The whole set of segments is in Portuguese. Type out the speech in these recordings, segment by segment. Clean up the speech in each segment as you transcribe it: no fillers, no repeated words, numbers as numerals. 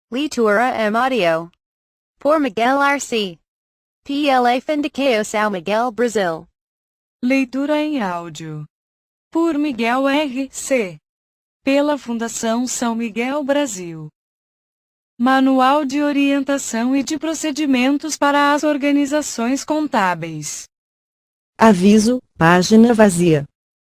Leitura em Audio. Por Miguel Arce. Pela Fundação São Miguel, Brasil. Leitura em áudio. Por Miguel R.C. Pela Fundação São Miguel, Brasil. Manual de Orientação e de Procedimentos para as Organizações Contábeis. Aviso, página vazia.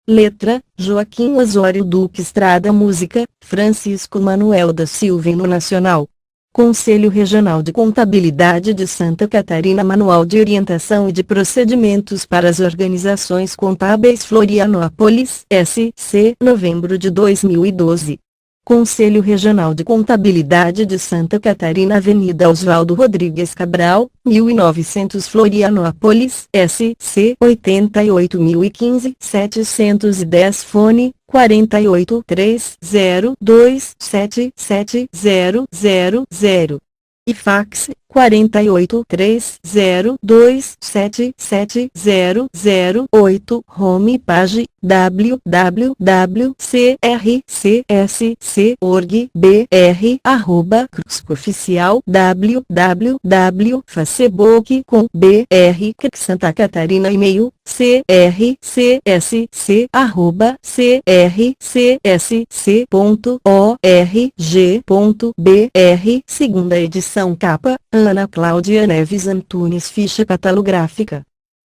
Letra, Joaquim Osório Duque Estrada. Música, Francisco Manuel da Silva. Hino Nacional. Conselho Regional de Contabilidade de Santa Catarina. Manual de Orientação e de Procedimentos para as Organizações Contábeis. Florianópolis, SC, novembro de 2012. Conselho Regional de Contabilidade de Santa Catarina. Avenida Oswaldo Rodrigues Cabral, 1900 Florianópolis, SC 88.015-710. Fone 4830277000 e fax 4830277008. Homepage www.crcsc.org.br @crucoficial www.facebook.com.br Santa Catarina. E-mail crcsc@crcsc.org.br. Segunda edição. Capa, Ana Cláudia Neves Antunes. Ficha catalográfica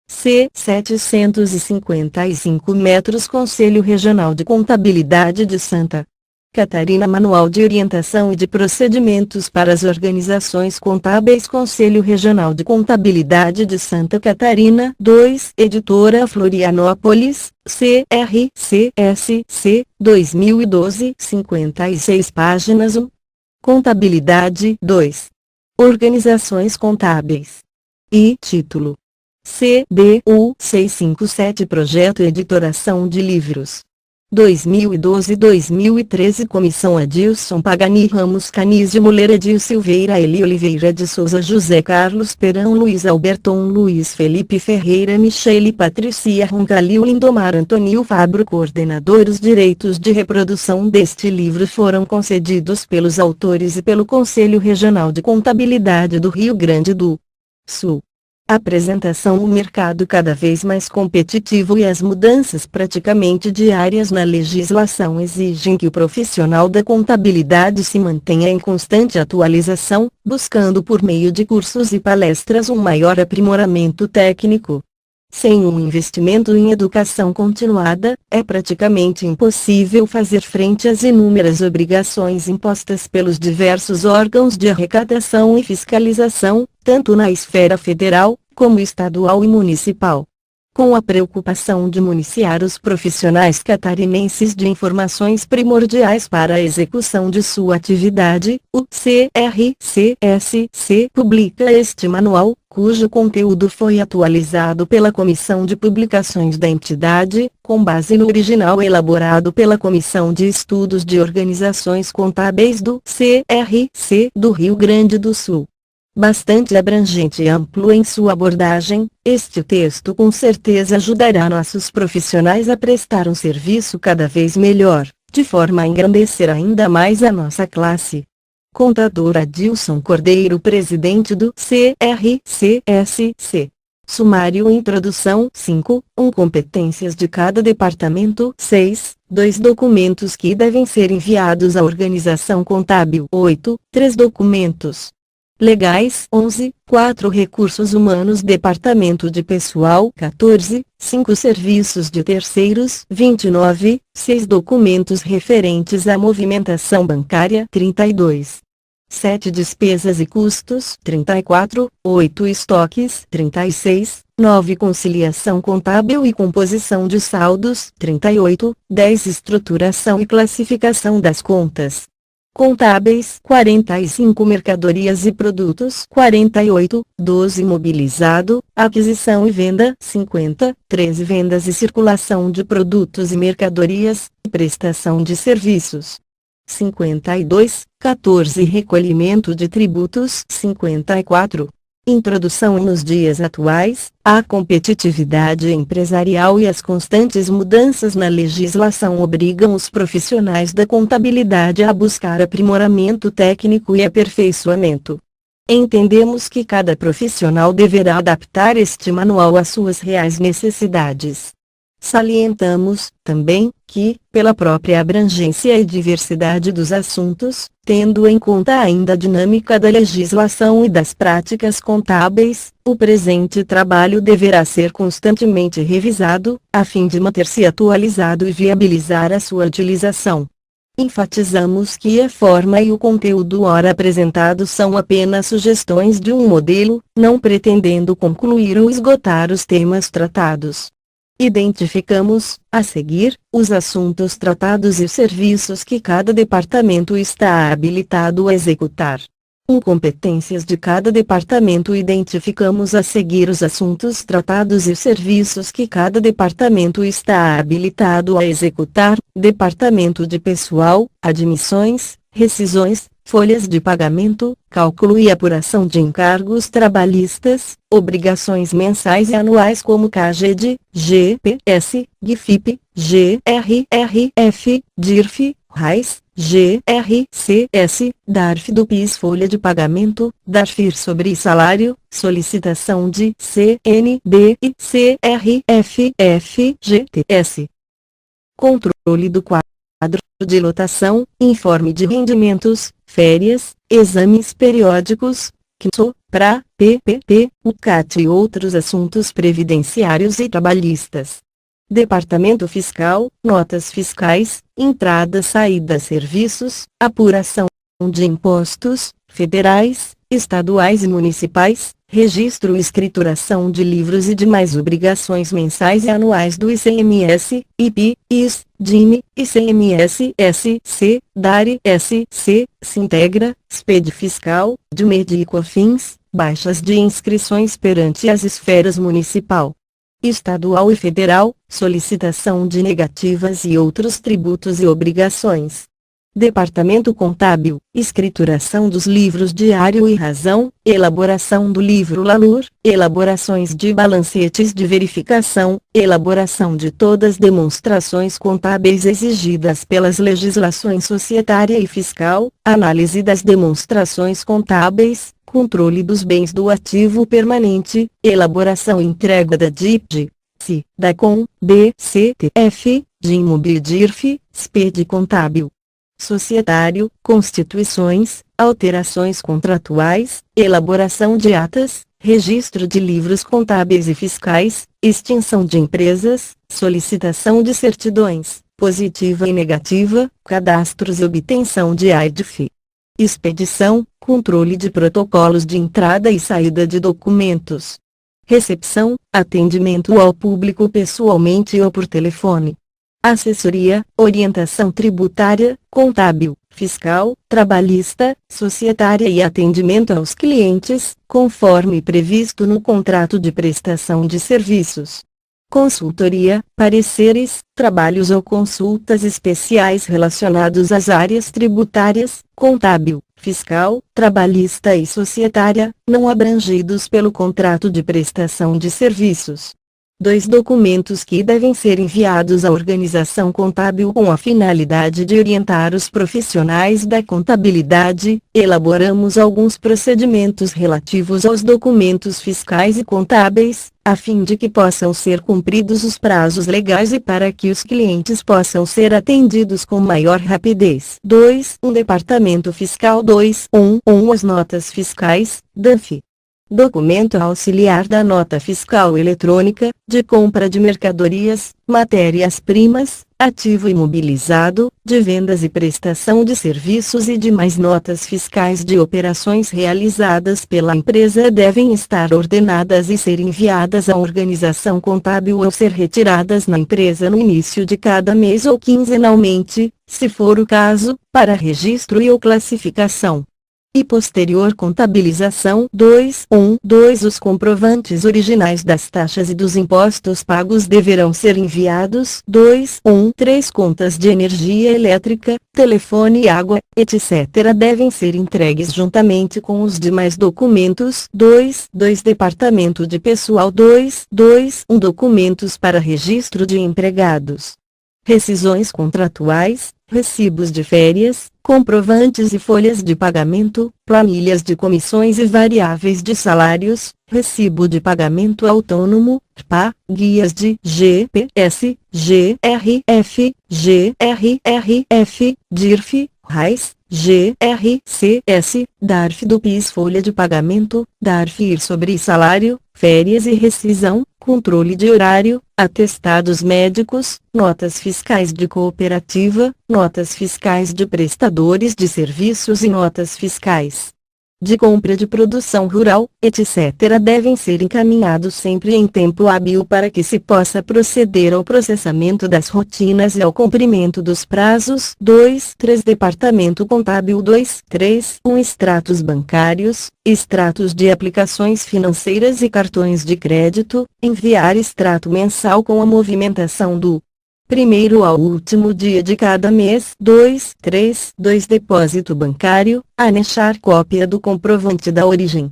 C 755 metros. Conselho Regional de Contabilidade de Santa Catarina. Manual de Orientação e de Procedimentos para as Organizações Contábeis. Conselho Regional de Contabilidade de Santa Catarina. 2. Editora Florianópolis, CRCSC, 2012. 56 páginas. 1. Contabilidade. 2. Organizações Contábeis. E título: CBU 657. Projeto e Editoração de Livros 2012-2013. Comissão: Adilson Pagani Ramos, Canísio Muller, Edil Silveira, Eli Oliveira de Souza, José Carlos Perão, Luiz Alberton, Luiz Felipe Ferreira, Michele Patricia Roncalil, Lindomar Antônio Fabro. Coordenador. Os direitos de reprodução deste livro foram concedidos pelos autores e pelo Conselho Regional de Contabilidade do Rio Grande do Sul. Apresentação: o mercado cada vez mais competitivo e as mudanças praticamente diárias na legislação exigem que o profissional da contabilidade se mantenha em constante atualização, buscando por meio de cursos e palestras um maior aprimoramento técnico. Sem um investimento em educação continuada, é praticamente impossível fazer frente às inúmeras obrigações impostas pelos diversos órgãos de arrecadação e fiscalização, tanto na esfera federal, como estadual e municipal. Com a preocupação de municiar os profissionais catarinenses de informações primordiais para a execução de sua atividade, o CRCSC publica este manual, cujo conteúdo foi atualizado pela Comissão de Publicações da entidade, com base no original elaborado pela Comissão de Estudos de Organizações Contábeis do CRC do Rio Grande do Sul. Bastante abrangente e amplo em sua abordagem, este texto com certeza ajudará nossos profissionais a prestar um serviço cada vez melhor, de forma a engrandecer ainda mais a nossa classe. Contador Adilson Cordeiro, presidente do CRCSC. Sumário. Introdução. 5. 1. Competências de cada departamento. 6. 2 documentos que devem ser enviados à organização contábil. 8. 3 documentos legais. 11. 4 recursos humanos. Departamento de pessoal. 14. 5 serviços de terceiros. 29. 6 documentos referentes à movimentação bancária. 32. 7 despesas e custos. 34. 8 estoques. 36. 9 conciliação contábil e composição de saldos. 38. 10 estruturação e classificação das contas contábeis. 45 mercadorias e produtos. 48. 12 mobilizado, aquisição e venda. 50. 13 vendas e circulação de produtos e mercadorias, e prestação de serviços. 52. 14 recolhimento de tributos. 54. Introdução. Nos dias atuais, a competitividade empresarial e as constantes mudanças na legislação obrigam os profissionais da contabilidade a buscar aprimoramento técnico e aperfeiçoamento. Entendemos que cada profissional deverá adaptar este manual às suas reais necessidades. Salientamos, também, que, pela própria abrangência e diversidade dos assuntos, tendo em conta ainda a dinâmica da legislação e das práticas contábeis, o presente trabalho deverá ser constantemente revisado, a fim de manter-se atualizado e viabilizar a sua utilização. Enfatizamos que a forma e o conteúdo ora apresentados são apenas sugestões de um modelo, não pretendendo concluir ou esgotar os temas tratados. Identificamos, a seguir, os assuntos tratados e os serviços que cada departamento está habilitado a executar. Competências de cada departamento. Identificamos a seguir os assuntos tratados e os serviços que cada departamento está habilitado a executar: Departamento de Pessoal, admissões, rescisões, folhas de pagamento, cálculo e apuração de encargos trabalhistas, obrigações mensais e anuais como CAGED, GPS, GFIP, GRRF, DIRF, RAIS, GRCS, DARF do PIS, folha de pagamento, DARFIR sobre salário, solicitação de CND e CRF, FGTS. Controle do quadro de lotação, informe de rendimentos, férias, exames periódicos, CNSO, PRA, PPP, UCAT e outros assuntos previdenciários e trabalhistas. Departamento Fiscal, notas fiscais, entrada, saída, serviços, apuração de impostos, federais, estaduais e municipais, registro e escrituração de livros e demais obrigações mensais e anuais do ICMS, IP, IS, DIME, ICMS, SC, DARE, SC, Sintegra, SPED Fiscal, DMED e COFINS, baixas de inscrições perante as esferas municipal, estadual e federal, solicitação de negativas e outros tributos e obrigações. Departamento Contábil, escrituração dos livros diário e razão, elaboração do livro LALUR, elaborações de balancetes de verificação, elaboração de todas as demonstrações contábeis exigidas pelas legislações societária e fiscal, análise das demonstrações contábeis, controle dos bens do ativo permanente, elaboração e entrega da DIPD, CI, DACOM, DCTF, DIMOB, DIRF, SPED Contábil, Societário, constituições, alterações contratuais, elaboração de atas, registro de livros contábeis e fiscais, extinção de empresas, solicitação de certidões, positiva e negativa, cadastros e obtenção de AIDF. Expedição, controle de protocolos de entrada e saída de documentos. Recepção, atendimento ao público pessoalmente ou por telefone. Assessoria, orientação tributária, contábil, fiscal, trabalhista, societária e atendimento aos clientes, conforme previsto no contrato de prestação de serviços. Consultoria, pareceres, trabalhos ou consultas especiais relacionados às áreas tributárias, contábil, fiscal, trabalhista e societária, não abrangidos pelo contrato de prestação de serviços. 2 documentos que devem ser enviados à organização contábil com a finalidade de orientar os profissionais da contabilidade. Elaboramos alguns procedimentos relativos aos documentos fiscais e contábeis, a fim de que possam ser cumpridos os prazos legais e para que os clientes possam ser atendidos com maior rapidez. 2. Departamento Fiscal. 2.1 As notas fiscais, DANF. Documento auxiliar da nota fiscal eletrônica, de compra de mercadorias, matérias-primas, ativo imobilizado, de vendas e prestação de serviços e demais notas fiscais de operações realizadas pela empresa devem estar ordenadas e ser enviadas à organização contábil ou ser retiradas na empresa no início de cada mês ou quinzenalmente, se for o caso, para registro e ou classificação. e posterior contabilização. 2. Os comprovantes originais das taxas e dos impostos pagos deverão ser enviados. 3. Contas de energia elétrica, telefone e água, etc. devem ser entregues juntamente com os demais documentos. 2. Departamento de Pessoal. 2. Documentos para registro de empregados. Rescisões contratuais, recibos de férias, comprovantes e folhas de pagamento, planilhas de comissões e variáveis de salários, recibo de pagamento autônomo, RPA, guias de GPS, GRF, GRRF, DIRF, RAIS, GRCS, DARF do PIS, folha de pagamento, DARF sobre salário, férias e rescisão, controle de horário, atestados médicos, notas fiscais de cooperativa, notas fiscais de prestadores de serviços e notas fiscais de compra de produção rural, etc. devem ser encaminhados sempre em tempo hábil para que se possa proceder ao processamento das rotinas e ao cumprimento dos prazos. 3. Departamento Contábil. 3. Extratos bancários, extratos de aplicações financeiras e cartões de crédito, enviar extrato mensal com a movimentação do primeiro ao último dia de cada mês. 2. Depósito bancário, anexar cópia do comprovante da origem.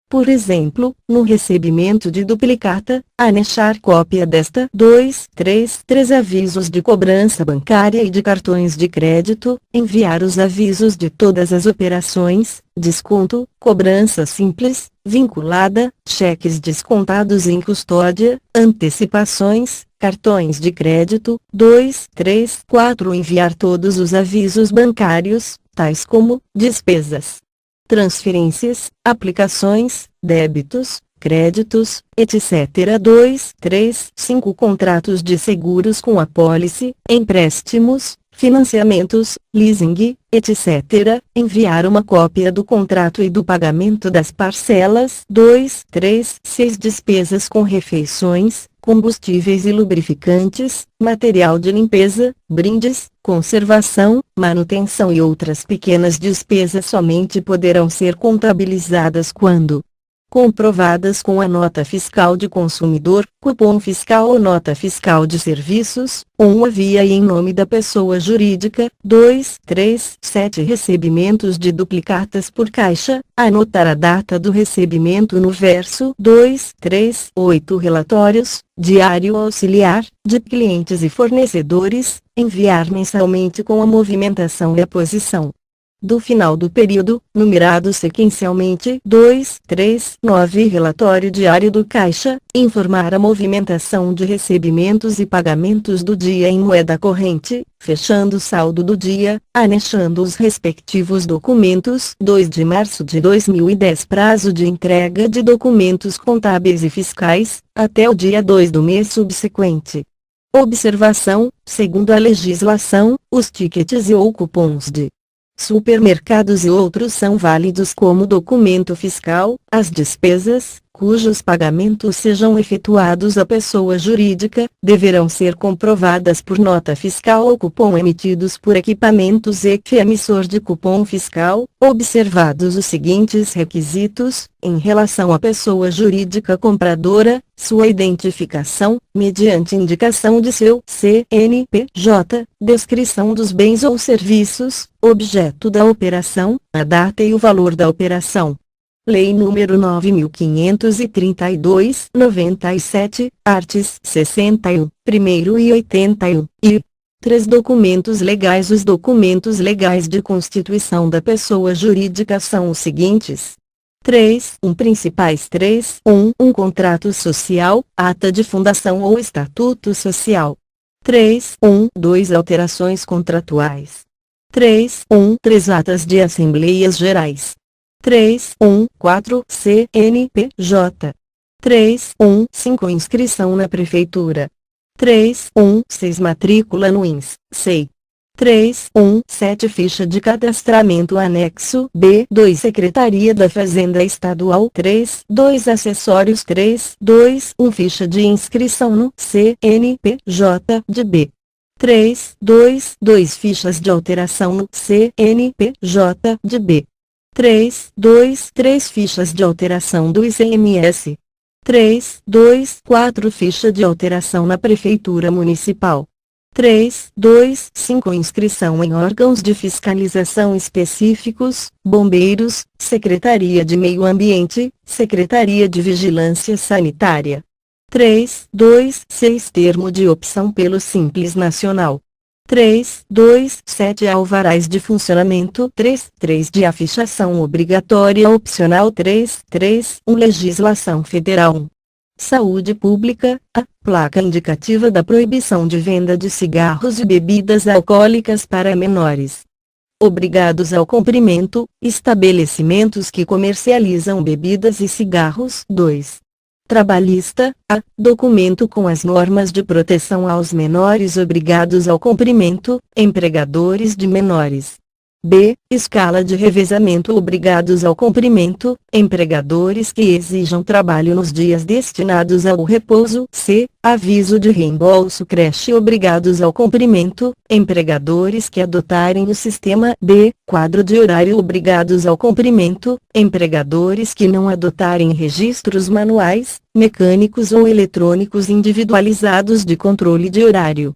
Por exemplo, no recebimento de duplicata, anexar cópia desta. 3. Avisos de cobrança bancária e de cartões de crédito, enviar os avisos de todas as operações, desconto, cobrança simples, vinculada, cheques descontados em custódia, antecipações, cartões de crédito. 4. Enviar todos os avisos bancários, tais como despesas, transferências, aplicações, débitos, créditos, etc. 5. Contratos de seguros com apólice, empréstimos, financiamentos, leasing, etc. Enviar uma cópia do contrato e do pagamento das parcelas. 6. Despesas com refeições, combustíveis e lubrificantes, material de limpeza, brindes, conservação, manutenção e outras pequenas despesas somente poderão ser contabilizadas quando comprovadas com a nota fiscal de consumidor, cupom fiscal ou nota fiscal de serviços, a via e em nome da pessoa jurídica. 7. Recebimentos de duplicatas por caixa, anotar a data do recebimento no verso. 8. Relatórios, diário auxiliar, de clientes e fornecedores, enviar mensalmente com a movimentação e a posição do final do período, numerado sequencialmente. 9. Relatório diário do caixa, informar a movimentação de recebimentos e pagamentos do dia em moeda corrente, fechando o saldo do dia, anexando os respectivos documentos. 2 de março de 2010. Prazo de entrega de documentos contábeis e fiscais, até o dia 2 do mês subsequente. Observação: segundo a legislação, os tickets e ou cupons de supermercados e outros são válidos como documento fiscal. As despesas, cujos pagamentos sejam efetuados à pessoa jurídica, deverão ser comprovadas por nota fiscal ou cupom emitidos por equipamentos e emissor de cupom fiscal, observados os seguintes requisitos: em relação à pessoa jurídica compradora, sua identificação, mediante indicação de seu CNPJ, descrição dos bens ou serviços, objeto da operação, a data e o valor da operação. Lei nº 9.532/97, arts. 61, 1º e 81, e 3. Documentos legais. Os documentos legais de constituição da pessoa jurídica são os seguintes: principais. 1 contrato social, ata de fundação ou estatuto social. 2 alterações contratuais. 3 atas de assembleias gerais. 4 CNPJ. 5 inscrição na prefeitura. 6 matrícula no INS, SEI. 7 ficha de cadastramento anexo B. 2 Secretaria da Fazenda Estadual. 2 acessórios. 1 ficha de inscrição no CNPJ de B. 2 fichas de alteração no CNPJ de B. 3 fichas de alteração do ICMS. 4 ficha de alteração na Prefeitura Municipal. 5 inscrição em órgãos de fiscalização específicos, bombeiros, Secretaria de Meio Ambiente, Secretaria de Vigilância Sanitária. 6 termo de opção pelo Simples Nacional. 7 alvarás de funcionamento. 3 de afichação obrigatória opcional. 1 legislação federal. Saúde Pública, a placa indicativa da proibição de venda de cigarros e bebidas alcoólicas para menores. Obrigados ao cumprimento, estabelecimentos que comercializam bebidas e cigarros. 2. Trabalhista, a documento com as normas de proteção aos menores obrigados ao cumprimento, empregadores de menores. B. Escala de revezamento obrigados ao cumprimento, empregadores que exijam trabalho nos dias destinados ao repouso. C. Aviso de reembolso creche obrigados ao cumprimento, empregadores que adotarem o sistema. D. Quadro de horário obrigados ao cumprimento, empregadores que não adotarem registros manuais, mecânicos ou eletrônicos individualizados de controle de horário,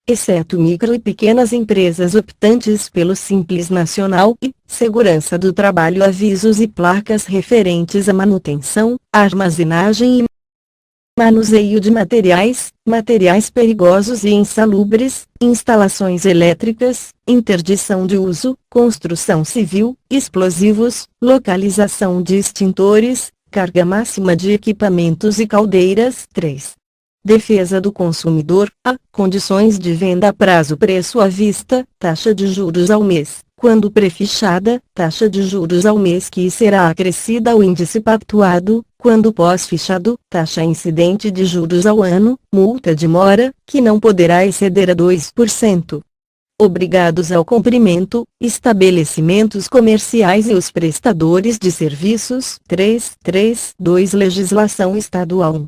exceto micro e pequenas empresas optantes pelo Simples Nacional. E segurança do trabalho, avisos e placas referentes à manutenção, armazenagem e manuseio de materiais perigosos e insalubres, instalações elétricas, interdição de uso, construção civil, explosivos, localização de extintores, carga máxima de equipamentos e caldeiras. 3. Defesa do consumidor, a condições de venda a prazo, preço à vista, taxa de juros ao mês, quando prefixada, taxa de juros ao mês que será acrescida ao índice pactuado, quando pós-fichado, taxa incidente de juros ao ano, multa de mora, que não poderá exceder a 2%. Obrigados ao cumprimento, estabelecimentos comerciais e os prestadores de serviços. 2 Legislação estadual.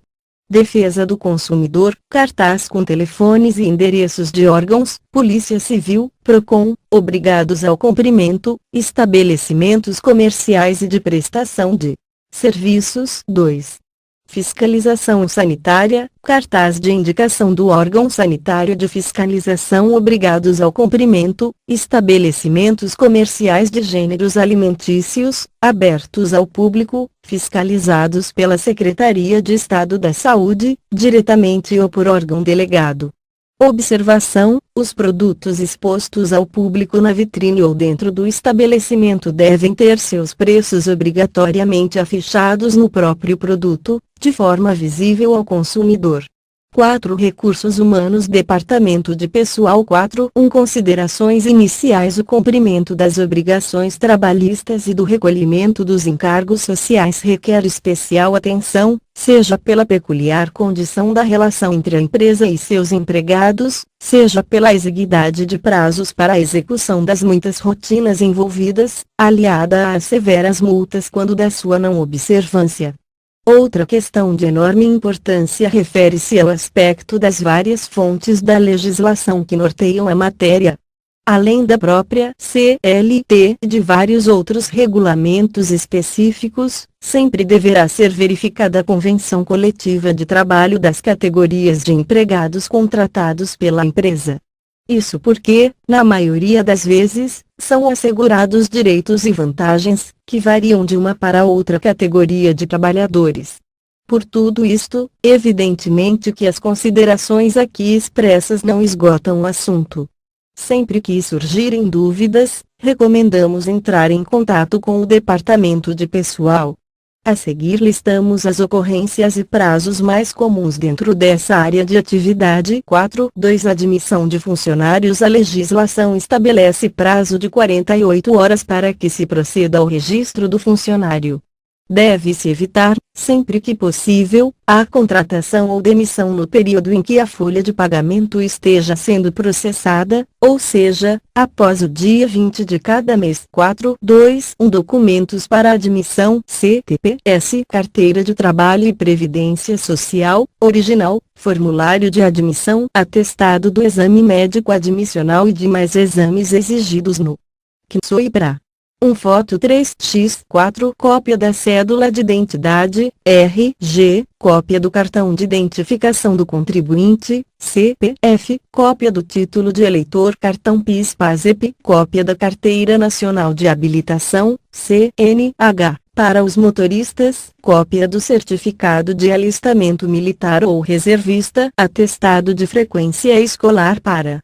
Defesa do consumidor, cartaz com telefones e endereços de órgãos, Polícia Civil, PROCON, obrigados ao cumprimento, estabelecimentos comerciais e de prestação de serviços. 2. Fiscalização sanitária, cartaz de indicação do órgão sanitário de fiscalização obrigados ao cumprimento, estabelecimentos comerciais de gêneros alimentícios, abertos ao público, fiscalizados pela Secretaria de Estado da Saúde, diretamente ou por órgão delegado. Observação: os produtos expostos ao público na vitrine ou dentro do estabelecimento devem ter seus preços obrigatoriamente afichados no próprio produto, de forma visível ao consumidor. 4. Recursos Humanos, Departamento de Pessoal. 4.1 Considerações iniciais. O cumprimento das obrigações trabalhistas e do recolhimento dos encargos sociais requer especial atenção, seja pela peculiar condição da relação entre a empresa e seus empregados, seja pela exiguidade de prazos para a execução das muitas rotinas envolvidas, aliada às severas multas quando da sua não observância. Outra questão de enorme importância refere-se ao aspecto das várias fontes da legislação que norteiam a matéria. Além da própria CLT e de vários outros regulamentos específicos, sempre deverá ser verificada a convenção coletiva de trabalho das categorias de empregados contratados pela empresa. Isso porque, na maioria das vezes, são assegurados direitos e vantagens, que variam de uma para outra categoria de trabalhadores. Por tudo isto, evidentemente que as considerações aqui expressas não esgotam o assunto. Sempre que surgirem dúvidas, recomendamos entrar em contato com o Departamento de Pessoal. A seguir listamos as ocorrências e prazos mais comuns dentro dessa área de atividade. 4.2 Admissão de funcionários. A legislação estabelece prazo de 48 horas para que se proceda ao registro do funcionário. Deve-se evitar, sempre que possível, a contratação ou demissão no período em que a folha de pagamento esteja sendo processada, ou seja, após o dia 20 de cada mês. 4.2 Documentos para admissão. CTPS, Carteira de Trabalho e Previdência Social, original, formulário de admissão, atestado do exame médico admissional e demais exames exigidos no CNSOIPRA. foto 3x4, cópia da cédula de identidade, RG, cópia do cartão de identificação do contribuinte, CPF, cópia do título de eleitor, cartão PIS/PASEP, cópia da Carteira Nacional de Habilitação, CNH. Para os motoristas, cópia do certificado de alistamento militar ou reservista, atestado de frequência escolar para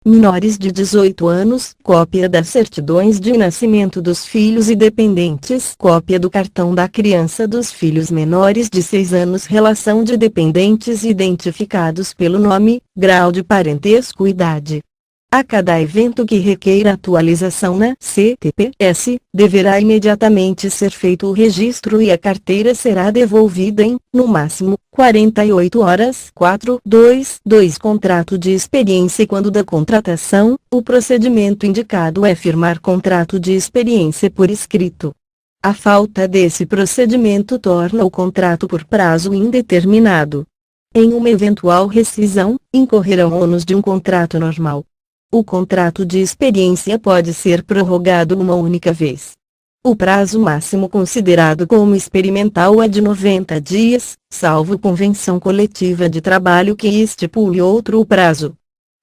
menores de 18 anos, cópia das certidões de nascimento dos filhos e dependentes, cópia do cartão da criança dos filhos menores de 6 anos, relação de dependentes identificados pelo nome, grau de parentesco e idade. A cada evento que requeira atualização na CTPS, deverá imediatamente ser feito o registro e a carteira será devolvida em, no máximo, 48 horas. 4.2.2 Contrato de experiência. Quando da contratação, o procedimento indicado é firmar contrato de experiência por escrito. A falta desse procedimento torna o contrato por prazo indeterminado. Em uma eventual rescisão, incorrerão ônus de um contrato normal. O contrato de experiência pode ser prorrogado uma única vez. O prazo máximo considerado como experimental é de 90 dias, salvo convenção coletiva de trabalho que estipule outro prazo.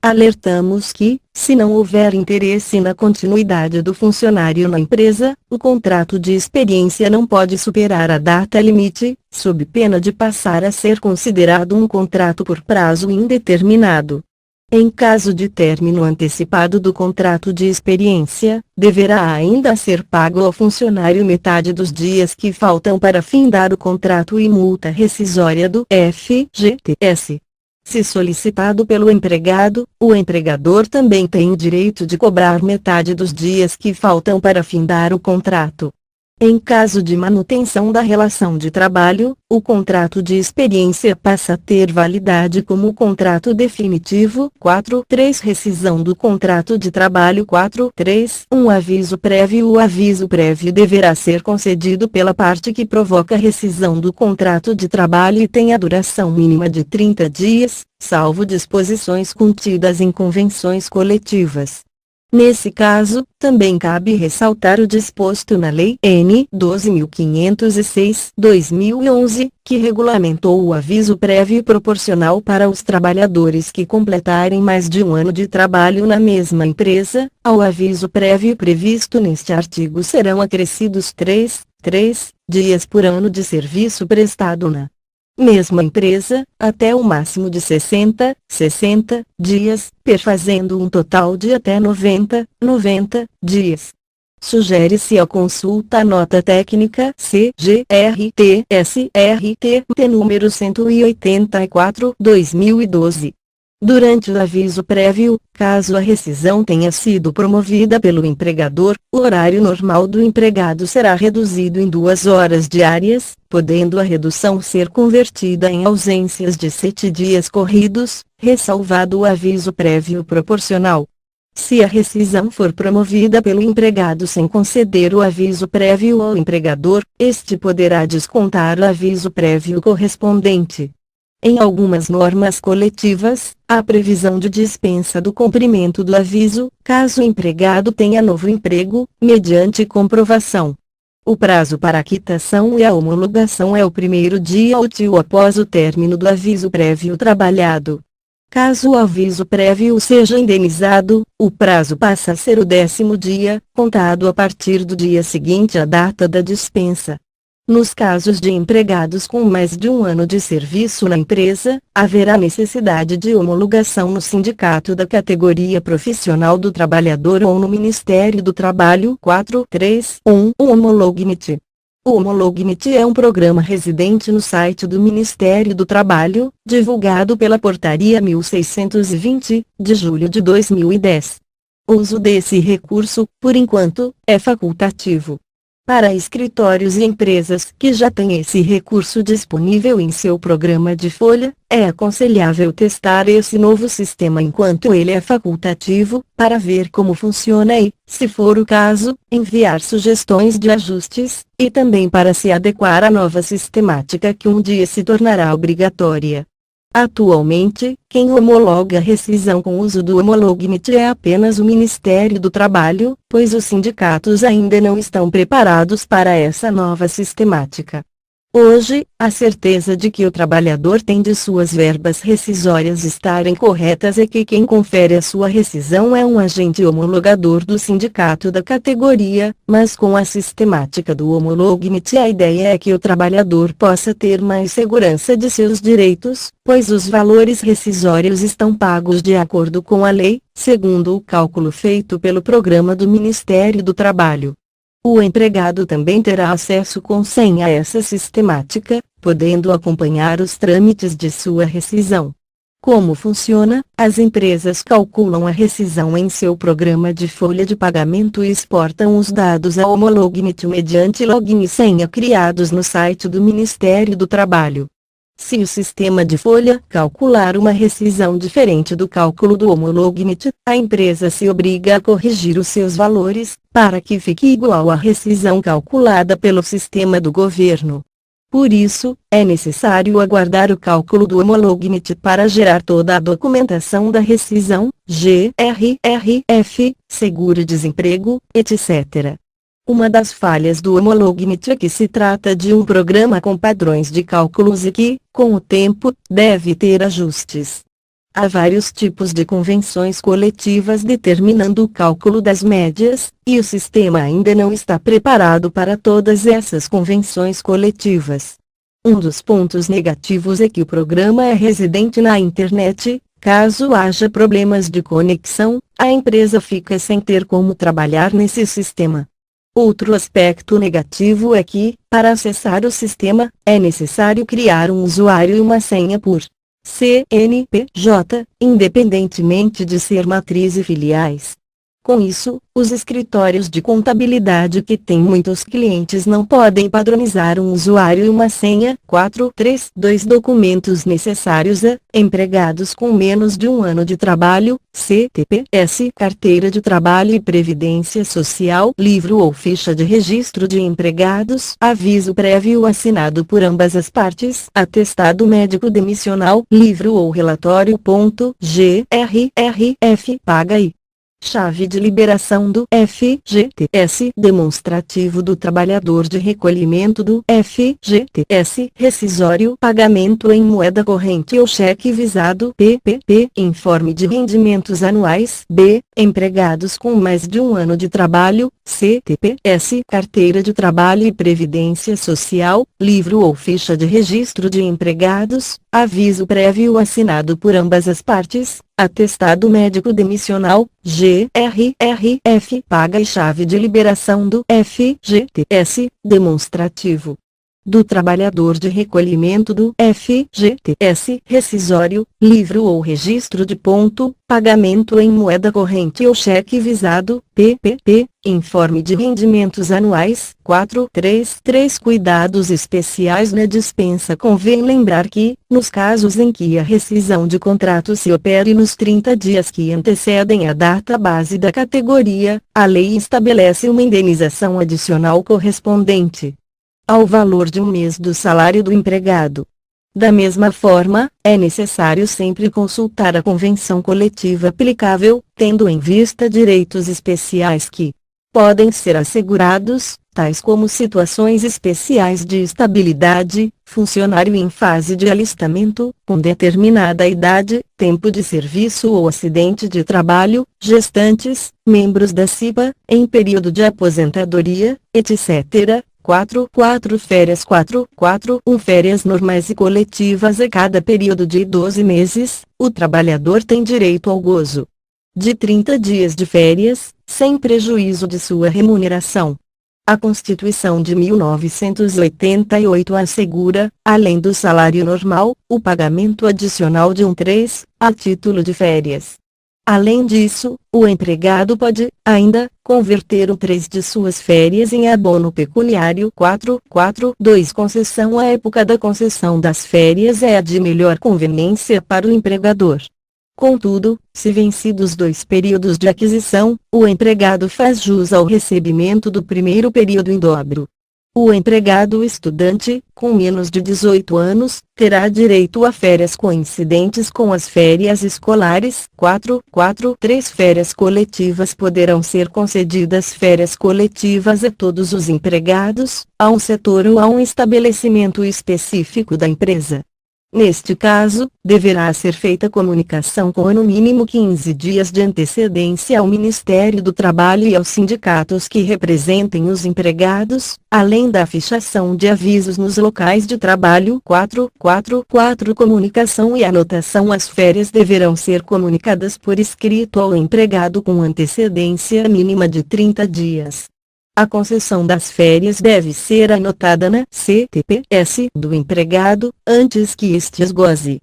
Alertamos que, se não houver interesse na continuidade do funcionário na empresa, o contrato de experiência não pode superar a data limite, sob pena de passar a ser considerado um contrato por prazo indeterminado. Em caso de término antecipado do contrato de experiência, deverá ainda ser pago ao funcionário metade dos dias que faltam para findar o contrato e multa rescisória do FGTS. Se solicitado pelo empregado, o empregador também tem o direito de cobrar metade dos dias que faltam para findar o contrato. Em caso de manutenção da relação de trabalho, o contrato de experiência passa a ter validade como contrato definitivo. 4.3 Rescisão do contrato de trabalho. 4.3 Aviso prévio. O aviso prévio deverá ser concedido pela parte que provoca a rescisão do contrato de trabalho e tem a duração mínima de 30 dias, salvo disposições contidas em convenções coletivas. Nesse caso, também cabe ressaltar o disposto na Lei N. 12.506/2011, que regulamentou o aviso prévio proporcional para os trabalhadores que completarem mais de um ano de trabalho na mesma empresa. Ao aviso prévio previsto neste artigo serão acrescidos 3 dias por ano de serviço prestado na mesma empresa, até o máximo de 60 dias, perfazendo um total de até 90 dias. Sugere-se a consulta à nota técnica CGRT-SRT número 184/2012. Durante o aviso prévio, caso a rescisão tenha sido promovida pelo empregador, o horário normal do empregado será reduzido em 2 horas diárias, podendo a redução ser convertida em ausências de 7 dias corridos, ressalvado o aviso prévio proporcional. Se a rescisão for promovida pelo empregado sem conceder o aviso prévio ao empregador, este poderá descontar o aviso prévio correspondente. Em algumas normas coletivas, há previsão de dispensa do cumprimento do aviso, caso o empregado tenha novo emprego, mediante comprovação. O prazo para a quitação e a homologação é o primeiro dia útil após o término do aviso prévio trabalhado. Caso o aviso prévio seja indenizado, o prazo passa a ser o 10º dia, contado a partir do dia seguinte à data da dispensa. Nos casos de empregados com mais de um ano de serviço na empresa, haverá necessidade de homologação no sindicato da categoria profissional do trabalhador ou no Ministério do Trabalho. 4.3.1 O Homolognit. O Homolognit é um programa residente no site do Ministério do Trabalho, divulgado pela Portaria 1620, de julho de 2010. O uso desse recurso, por enquanto, é facultativo. Para escritórios e empresas que já têm esse recurso disponível em seu programa de folha, é aconselhável testar esse novo sistema enquanto ele é facultativo, para ver como funciona e, se for o caso, enviar sugestões de ajustes, e também para se adequar à nova sistemática que um dia se tornará obrigatória. Atualmente, quem homologa a rescisão com o uso do Homolognet é apenas o Ministério do Trabalho, pois os sindicatos ainda não estão preparados para essa nova sistemática. Hoje, a certeza de que o trabalhador tem de suas verbas rescisórias estarem corretas é que quem confere a sua rescisão é um agente homologador do sindicato da categoria, mas com a sistemática do Homolognet a ideia é que o trabalhador possa ter mais segurança de seus direitos, pois os valores rescisórios estão pagos de acordo com a lei, segundo o cálculo feito pelo programa do Ministério do Trabalho. O empregado também terá acesso com senha a essa sistemática, podendo acompanhar os trâmites de sua rescisão. Como funciona? As empresas calculam a rescisão em seu programa de folha de pagamento e exportam os dados ao Homolognet mediante login e senha criados no site do Ministério do Trabalho. Se o sistema de folha calcular uma rescisão diferente do cálculo do Homolognet, a empresa se obriga a corrigir os seus valores, para que fique igual à rescisão calculada pelo sistema do governo. Por isso, é necessário aguardar o cálculo do Homolognet para gerar toda a documentação da rescisão, GRRF, seguro-desemprego, etc. Uma das falhas do Homolognet é que se trata de um programa com padrões de cálculos e que, com o tempo, deve ter ajustes. Há vários tipos de convenções coletivas determinando o cálculo das médias, e o sistema ainda não está preparado para todas essas convenções coletivas. Um dos pontos negativos é que o programa é residente na internet. Caso haja problemas de conexão, a empresa fica sem ter como trabalhar nesse sistema. Outro aspecto negativo é que, para acessar o sistema, é necessário criar um usuário e uma senha por CNPJ, independentemente de ser matriz e filiais. Com isso, os escritórios de contabilidade que têm muitos clientes não podem padronizar um usuário e uma senha. 432 documentos necessários a empregados com menos de um ano de trabalho, CTPS, carteira de trabalho e previdência social, livro ou ficha de registro de empregados, aviso prévio assinado por ambas as partes, atestado médico demissional, livro ou relatório. GRRF paga-i. Chave de liberação do FGTS, demonstrativo do trabalhador de recolhimento do FGTS, rescisório, pagamento em moeda corrente ou cheque visado, PPP, informe de rendimentos anuais, B, empregados com mais de um ano de trabalho, CTPS, carteira de trabalho e previdência social, livro ou ficha de registro de empregados, aviso prévio assinado por ambas as partes, atestado médico demissional, GRRF paga e chave de liberação do FGTS, demonstrativo do trabalhador de recolhimento do FGTS, rescisório, livro ou registro de ponto, pagamento em moeda corrente ou cheque visado, PPP, informe de rendimentos anuais. 433 Cuidados especiais na dispensa. Convém lembrar que, nos casos em que a rescisão de contrato se opere nos 30 dias que antecedem a data base da categoria, a lei estabelece uma indenização adicional correspondente ao valor de um mês do salário do empregado. Da mesma forma, é necessário sempre consultar a convenção coletiva aplicável, tendo em vista direitos especiais que podem ser assegurados, tais como situações especiais de estabilidade, funcionário em fase de alistamento, com determinada idade, tempo de serviço ou acidente de trabalho, gestantes, membros da CIPA, em período de aposentadoria, etc. 4 férias. 1 Férias normais e coletivas. A cada período de 12 meses, o trabalhador tem direito ao gozo de 30 dias de férias, sem prejuízo de sua remuneração. A Constituição de 1988 assegura, além do salário normal, o pagamento adicional de 1/3, a título de férias. Além disso, o empregado pode, ainda, converter 1/3 de suas férias em abono pecuniário. 442 Concessão. A época da concessão das férias é a de melhor conveniência para o empregador. Contudo, se vencidos 2 períodos de aquisição, o empregado faz jus ao recebimento do primeiro período em dobro. O empregado estudante, com menos de 18 anos, terá direito a férias coincidentes com as férias escolares. 3 férias coletivas poderão ser concedidas férias coletivas a todos os empregados, a um setor ou a um estabelecimento específico da empresa. Neste caso, deverá ser feita comunicação com no mínimo 15 dias de antecedência ao Ministério do Trabalho e aos sindicatos que representem os empregados, além da fixação de avisos nos locais de trabalho. 4. Comunicação e anotação. As férias deverão ser comunicadas por escrito ao empregado com antecedência mínima de 30 dias. A concessão das férias deve ser anotada na CTPS do empregado, antes que este as goze.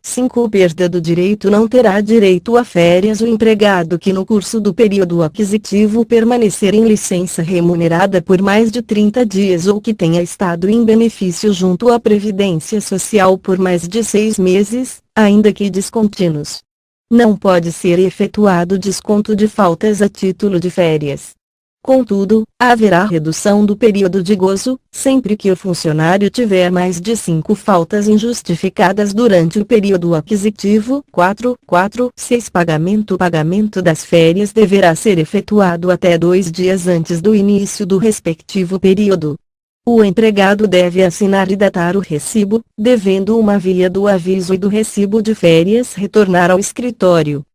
5. Perda do direito. Não terá direito a férias o empregado que no curso do período aquisitivo permanecer em licença remunerada por mais de 30 dias ou que tenha estado em benefício junto à Previdência Social por mais de 6 meses, ainda que descontínuos. Não pode ser efetuado desconto de faltas a título de férias. Contudo, haverá redução do período de gozo, sempre que o funcionário tiver mais de 5 faltas injustificadas durante o período aquisitivo. 6. Pagamento das férias deverá ser efetuado até 2 dias antes do início do respectivo período. O empregado deve assinar e datar o recibo, devendo uma via do aviso e do recibo de férias retornar ao escritório.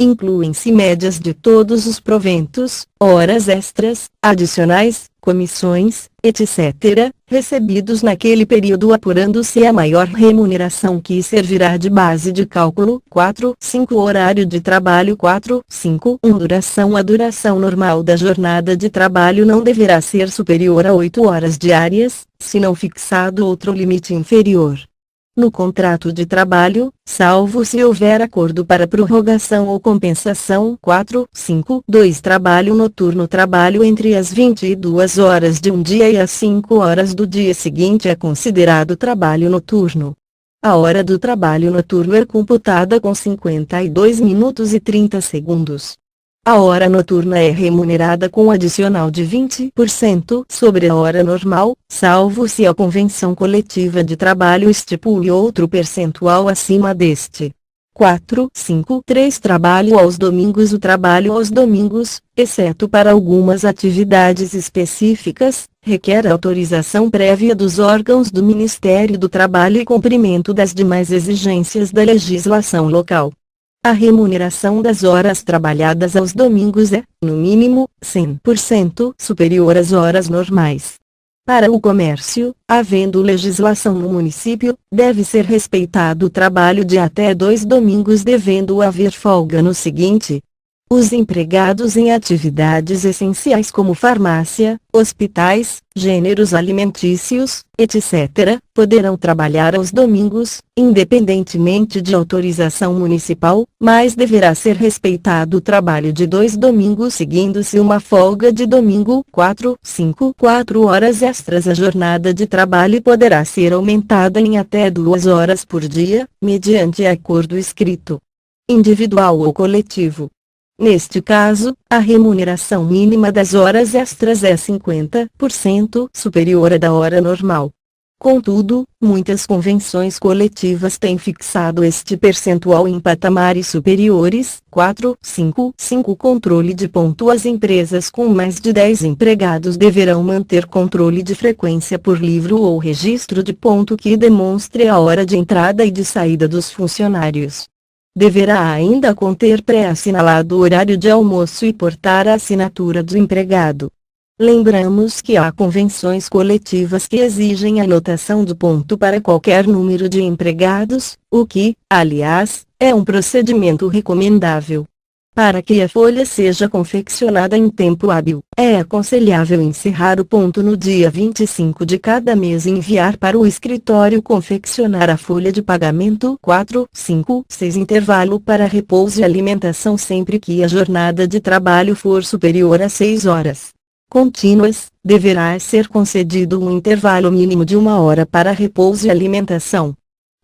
Incluem-se médias de todos os proventos, horas extras, adicionais, comissões, etc., recebidos naquele período, apurando-se a maior remuneração que servirá de base de cálculo. 5. Horário de trabalho. 1. A duração normal da jornada de trabalho não deverá ser superior a 8 horas diárias, se não fixado outro limite inferior. No contrato de trabalho, salvo se houver acordo para prorrogação ou compensação. 2. Trabalho noturno. Trabalho entre as 22 horas de um dia e as 5 horas do dia seguinte é considerado trabalho noturno. A hora do trabalho noturno é computada com 52 minutos e 30 segundos. A hora noturna é remunerada com adicional de 20% sobre a hora normal, salvo se a convenção coletiva de trabalho estipule outro percentual acima deste. 3. Trabalho aos domingos. O trabalho aos domingos, exceto para algumas atividades específicas, requer autorização prévia dos órgãos do Ministério do Trabalho e cumprimento das demais exigências da legislação local. A remuneração das horas trabalhadas aos domingos é, no mínimo, 100% superior às horas normais. Para o comércio, havendo legislação no município, deve ser respeitado o trabalho de até 2 domingos, devendo haver folga no seguinte. Os empregados em atividades essenciais como farmácia, hospitais, gêneros alimentícios, etc., poderão trabalhar aos domingos, independentemente de autorização municipal, mas deverá ser respeitado o trabalho de 2 domingos seguindo-se uma folga de domingo. 4 horas extras. A jornada de trabalho poderá ser aumentada em até 2 horas por dia, mediante acordo escrito, individual ou coletivo. Neste caso, a remuneração mínima das horas extras é 50% superior à da hora normal. Contudo, muitas convenções coletivas têm fixado este percentual em patamares superiores. 5. Controle de ponto. As empresas com mais de 10 empregados deverão manter controle de frequência por livro ou registro de ponto que demonstre a hora de entrada e de saída dos funcionários. Deverá ainda conter pré-assinalado o horário de almoço e portar a assinatura do empregado. Lembramos que há convenções coletivas que exigem anotação do ponto para qualquer número de empregados, o que, aliás, é um procedimento recomendável. Para que a folha seja confeccionada em tempo hábil, é aconselhável encerrar o ponto no dia 25 de cada mês e enviar para o escritório confeccionar a folha de pagamento. 6. Intervalo para repouso e alimentação. Sempre que a jornada de trabalho for superior a 6 horas contínuas, deverá ser concedido um intervalo mínimo de 1 hora para repouso e alimentação.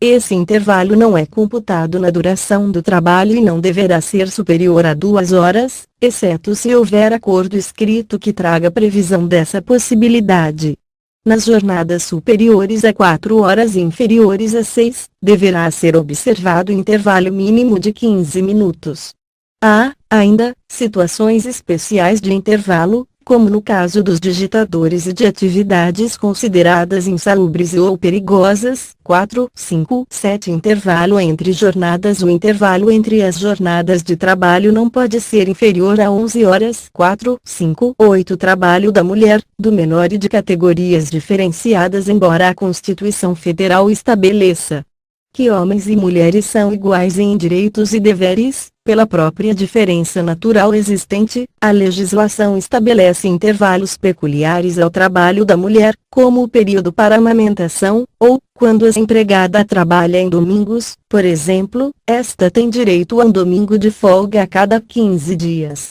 Esse intervalo não é computado na duração do trabalho e não deverá ser superior a 2 horas, exceto se houver acordo escrito que traga previsão dessa possibilidade. Nas jornadas superiores a 4 horas e inferiores a 6, deverá ser observado intervalo mínimo de 15 minutos. Há, ainda, situações especiais de intervalo, como no caso dos digitadores e de atividades consideradas insalubres ou perigosas. 4, 5, 7 Intervalo entre jornadas. O intervalo entre as jornadas de trabalho não pode ser inferior a 11 horas. 4, 5, 8 Trabalho da mulher, do menor e de categorias diferenciadas. Embora a Constituição Federal estabeleça que homens e mulheres são iguais em direitos e deveres, pela própria diferença natural existente, a legislação estabelece intervalos peculiares ao trabalho da mulher, como o período para amamentação, ou, quando a empregada trabalha em domingos, por exemplo, esta tem direito a um domingo de folga a cada 15 dias.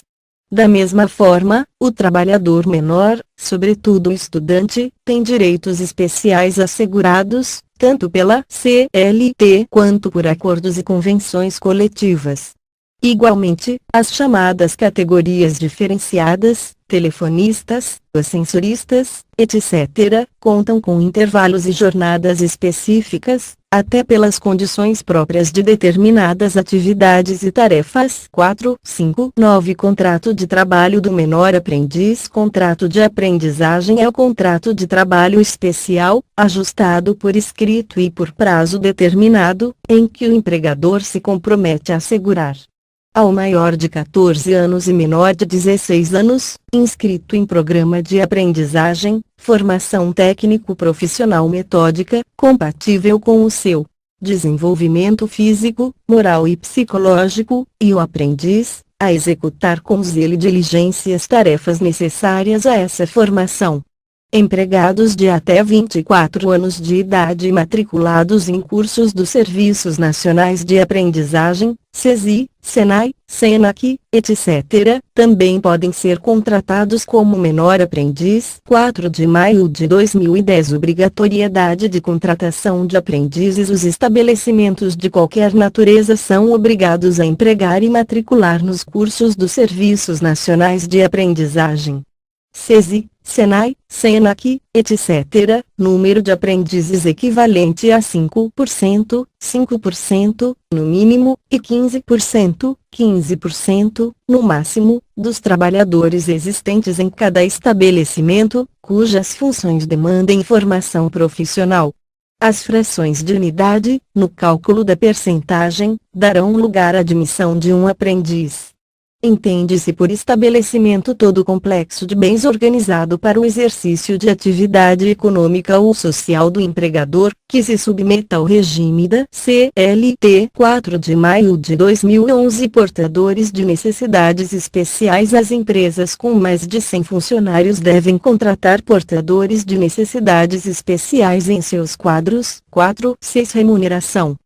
Da mesma forma, o trabalhador menor, sobretudo o estudante, tem direitos especiais assegurados, tanto pela CLT quanto por acordos e convenções coletivas. Igualmente, as chamadas categorias diferenciadas, telefonistas, ascensoristas, etc., contam com intervalos e jornadas específicas, até pelas condições próprias de determinadas atividades e tarefas. 4, 5, 9 Contrato de trabalho do menor aprendiz. Contrato de aprendizagem é o contrato de trabalho especial, ajustado por escrito e por prazo determinado, em que o empregador se compromete a assegurar ao maior de 14 anos e menor de 16 anos, inscrito em programa de aprendizagem, formação técnico-profissional metódica, compatível com o seu desenvolvimento físico, moral e psicológico, e o aprendiz, a executar com zelo e diligência as tarefas necessárias a essa formação. Empregados de até 24 anos de idade matriculados em cursos dos Serviços Nacionais de Aprendizagem, SESI, SENAI, SENAC, etc., também podem ser contratados como menor aprendiz. 4 de maio de 2010 Obrigatoriedade de contratação de aprendizes. Os estabelecimentos de qualquer natureza são obrigados a empregar e matricular nos cursos dos Serviços Nacionais de Aprendizagem, SESI, SENAI, SENAC, etc., número de aprendizes equivalente a 5%, 5%, no mínimo, e 15%, 15%, no máximo, dos trabalhadores existentes em cada estabelecimento, cujas funções demandem formação profissional. As frações de unidade, no cálculo da percentagem, darão lugar à admissão de um aprendiz. Entende-se por estabelecimento todo o complexo de bens organizado para o exercício de atividade econômica ou social do empregador, que se submeta ao regime da CLT. 4 de maio de 2011 Portadores de necessidades especiais. As empresas com mais de 100 funcionários devem contratar portadores de necessidades especiais em seus quadros. 4, 6 Remuneração.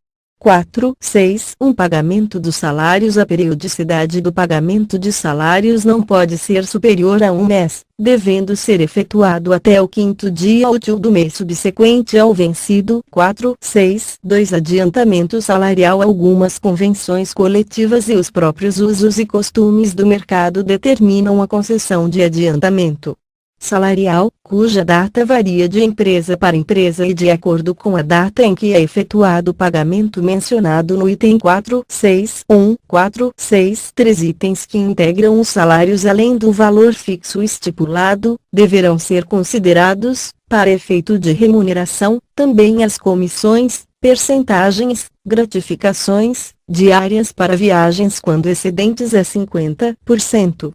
4, 6 Pagamento dos salários. A periodicidade do pagamento de salários não pode ser superior a um mês, devendo ser efetuado até o 5º dia útil do mês subsequente ao vencido. 4, 6 2 Adiantamento salarial. Algumas convenções coletivas e os próprios usos e costumes do mercado determinam a concessão de adiantamento salarial, cuja data varia de empresa para empresa e de acordo com a data em que é efetuado o pagamento mencionado no item 4.6.1, 4.6.3. Itens que integram os salários além do valor fixo estipulado, deverão ser considerados, para efeito de remuneração, também as comissões, percentagens, gratificações, diárias para viagens quando excedentes a 50%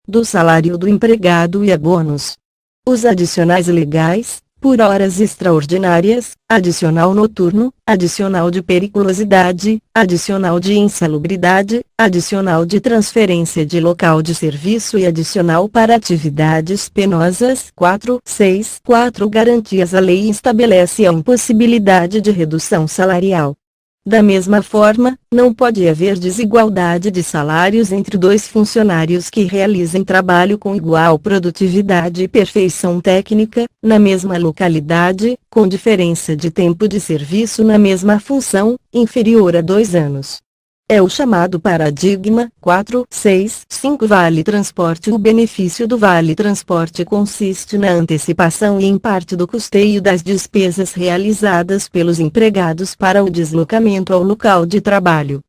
do salário do empregado e abonos. Os adicionais legais, por horas extraordinárias, adicional noturno, adicional de periculosidade, adicional de insalubridade, adicional de transferência de local de serviço e adicional para atividades penosas. 4.6.4 Garantias. A lei estabelece a impossibilidade de redução salarial Da mesma forma, não pode haver desigualdade de salários entre dois funcionários que realizem trabalho com igual produtividade e perfeição técnica, na mesma localidade, com diferença de tempo de serviço na mesma função, inferior a 2 anos. É o chamado paradigma 465 Vale Transporte. O benefício do Vale Transporte consiste na antecipação e em parte do custeio das despesas realizadas pelos empregados para o deslocamento ao local de trabalho.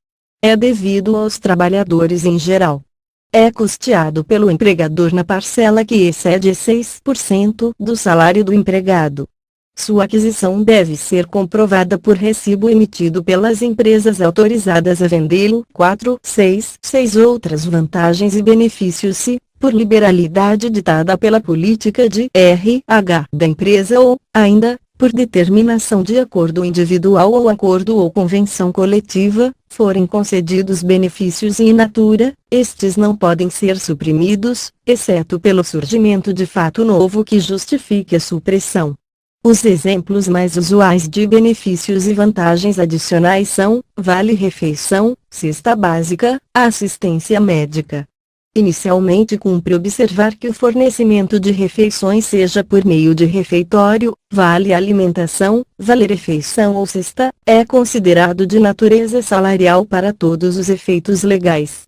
É devido aos trabalhadores em geral. É custeado pelo empregador na parcela que excede 6% do salário do empregado. Sua aquisição deve ser comprovada por recibo emitido pelas empresas autorizadas a vendê-lo. 466 Outras vantagens e benefícios se, por liberalidade ditada pela política de RH da empresa ou, ainda, por determinação de acordo individual ou acordo ou convenção coletiva, forem concedidos benefícios in natura, estes não podem ser suprimidos, exceto pelo surgimento de fato novo que justifique a supressão. Os exemplos mais usuais de benefícios e vantagens adicionais são: vale-refeição, cesta básica, assistência médica. Inicialmente cumpre observar que o fornecimento de refeições seja por meio de refeitório, vale-alimentação, vale-refeição ou cesta, é considerado de natureza salarial para todos os efeitos legais.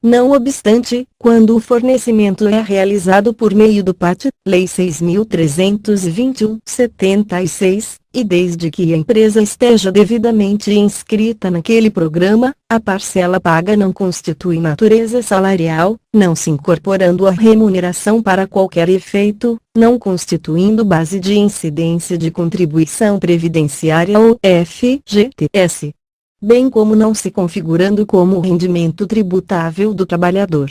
Não obstante, quando o fornecimento é realizado por meio do PAT, Lei 6.321/76, e desde que a empresa esteja devidamente inscrita naquele programa, a parcela paga não constitui natureza salarial, não se incorporando à remuneração para qualquer efeito, não constituindo base de incidência de contribuição previdenciária ou FGTS, bem como não se configurando como rendimento tributável do trabalhador.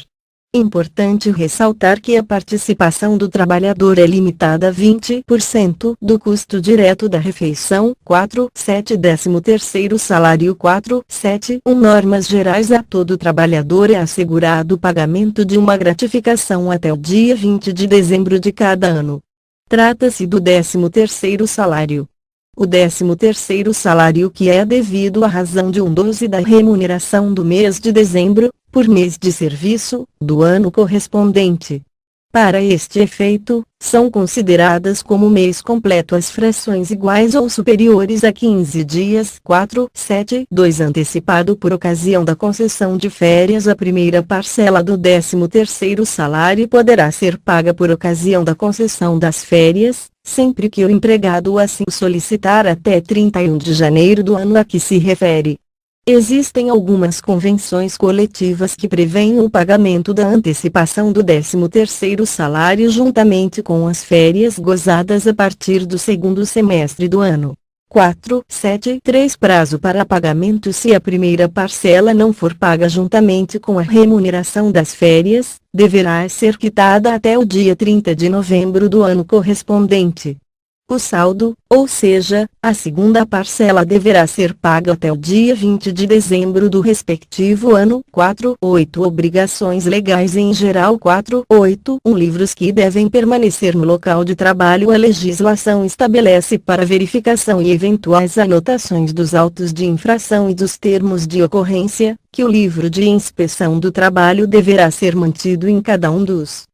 Importante ressaltar que a participação do trabalhador é limitada a 20% do custo direto da refeição. 4.7 13º salário. 4.7 Normas gerais. A todo trabalhador é assegurado o pagamento de uma gratificação até o dia 20 de dezembro de cada ano. Trata-se do 13º salário. O 13º salário que é devido à razão de 1/12 da remuneração do mês de dezembro, por mês de serviço, do ano correspondente. Para este efeito, são consideradas como mês completo as frações iguais ou superiores a 15 dias. 4.7.2 Antecipado por ocasião da concessão de férias. A primeira parcela do 13º salário poderá ser paga por ocasião da concessão das férias, sempre que o empregado assim solicitar até 31 de janeiro do ano a que se refere. Existem algumas convenções coletivas que prevêem o pagamento da antecipação do 13º salário juntamente com as férias gozadas a partir do segundo semestre do ano. 4.7.3 Prazo para pagamento. Se a primeira parcela não for paga juntamente com a remuneração das férias, deverá ser quitada até o dia 30 de novembro do ano correspondente. O saldo, ou seja, a segunda parcela deverá ser paga até o dia 20 de dezembro do respectivo ano. 4.8 Obrigações legais em geral. 4.8 Livros que devem permanecer no local de trabalho. A legislação estabelece para verificação e eventuais anotações dos autos de infração e dos termos de ocorrência, que o livro de inspeção do trabalho deverá ser mantido em cada um dos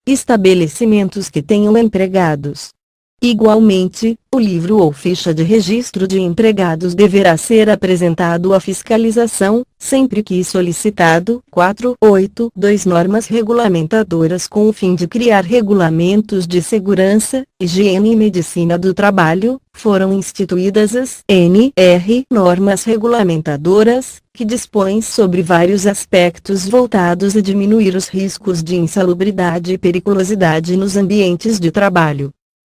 estabelecimentos que tenham empregados. Igualmente, o livro ou ficha de registro de empregados deverá ser apresentado à fiscalização, sempre que solicitado. 4.8.2 Normas regulamentadoras. Com o fim de criar regulamentos de segurança, higiene e medicina do trabalho, foram instituídas as NR Normas regulamentadoras, que dispõem sobre vários aspectos voltados a diminuir os riscos de insalubridade e periculosidade nos ambientes de trabalho.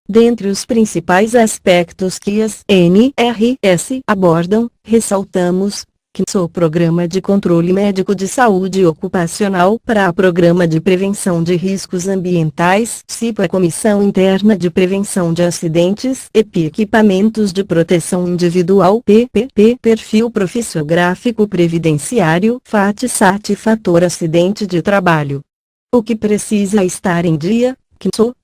Dentre os principais aspectos que as NRS abordam, ressaltamos que o Programa de Controle Médico de Saúde Ocupacional para o Programa de Prevenção de Riscos Ambientais, CIPA, Comissão Interna de Prevenção de Acidentes, EPI, Equipamentos de Proteção Individual, PPP, Perfil Profissiográfico Previdenciário, FAT-SAT, Fator Acidente de Trabalho. O que precisa estar em dia?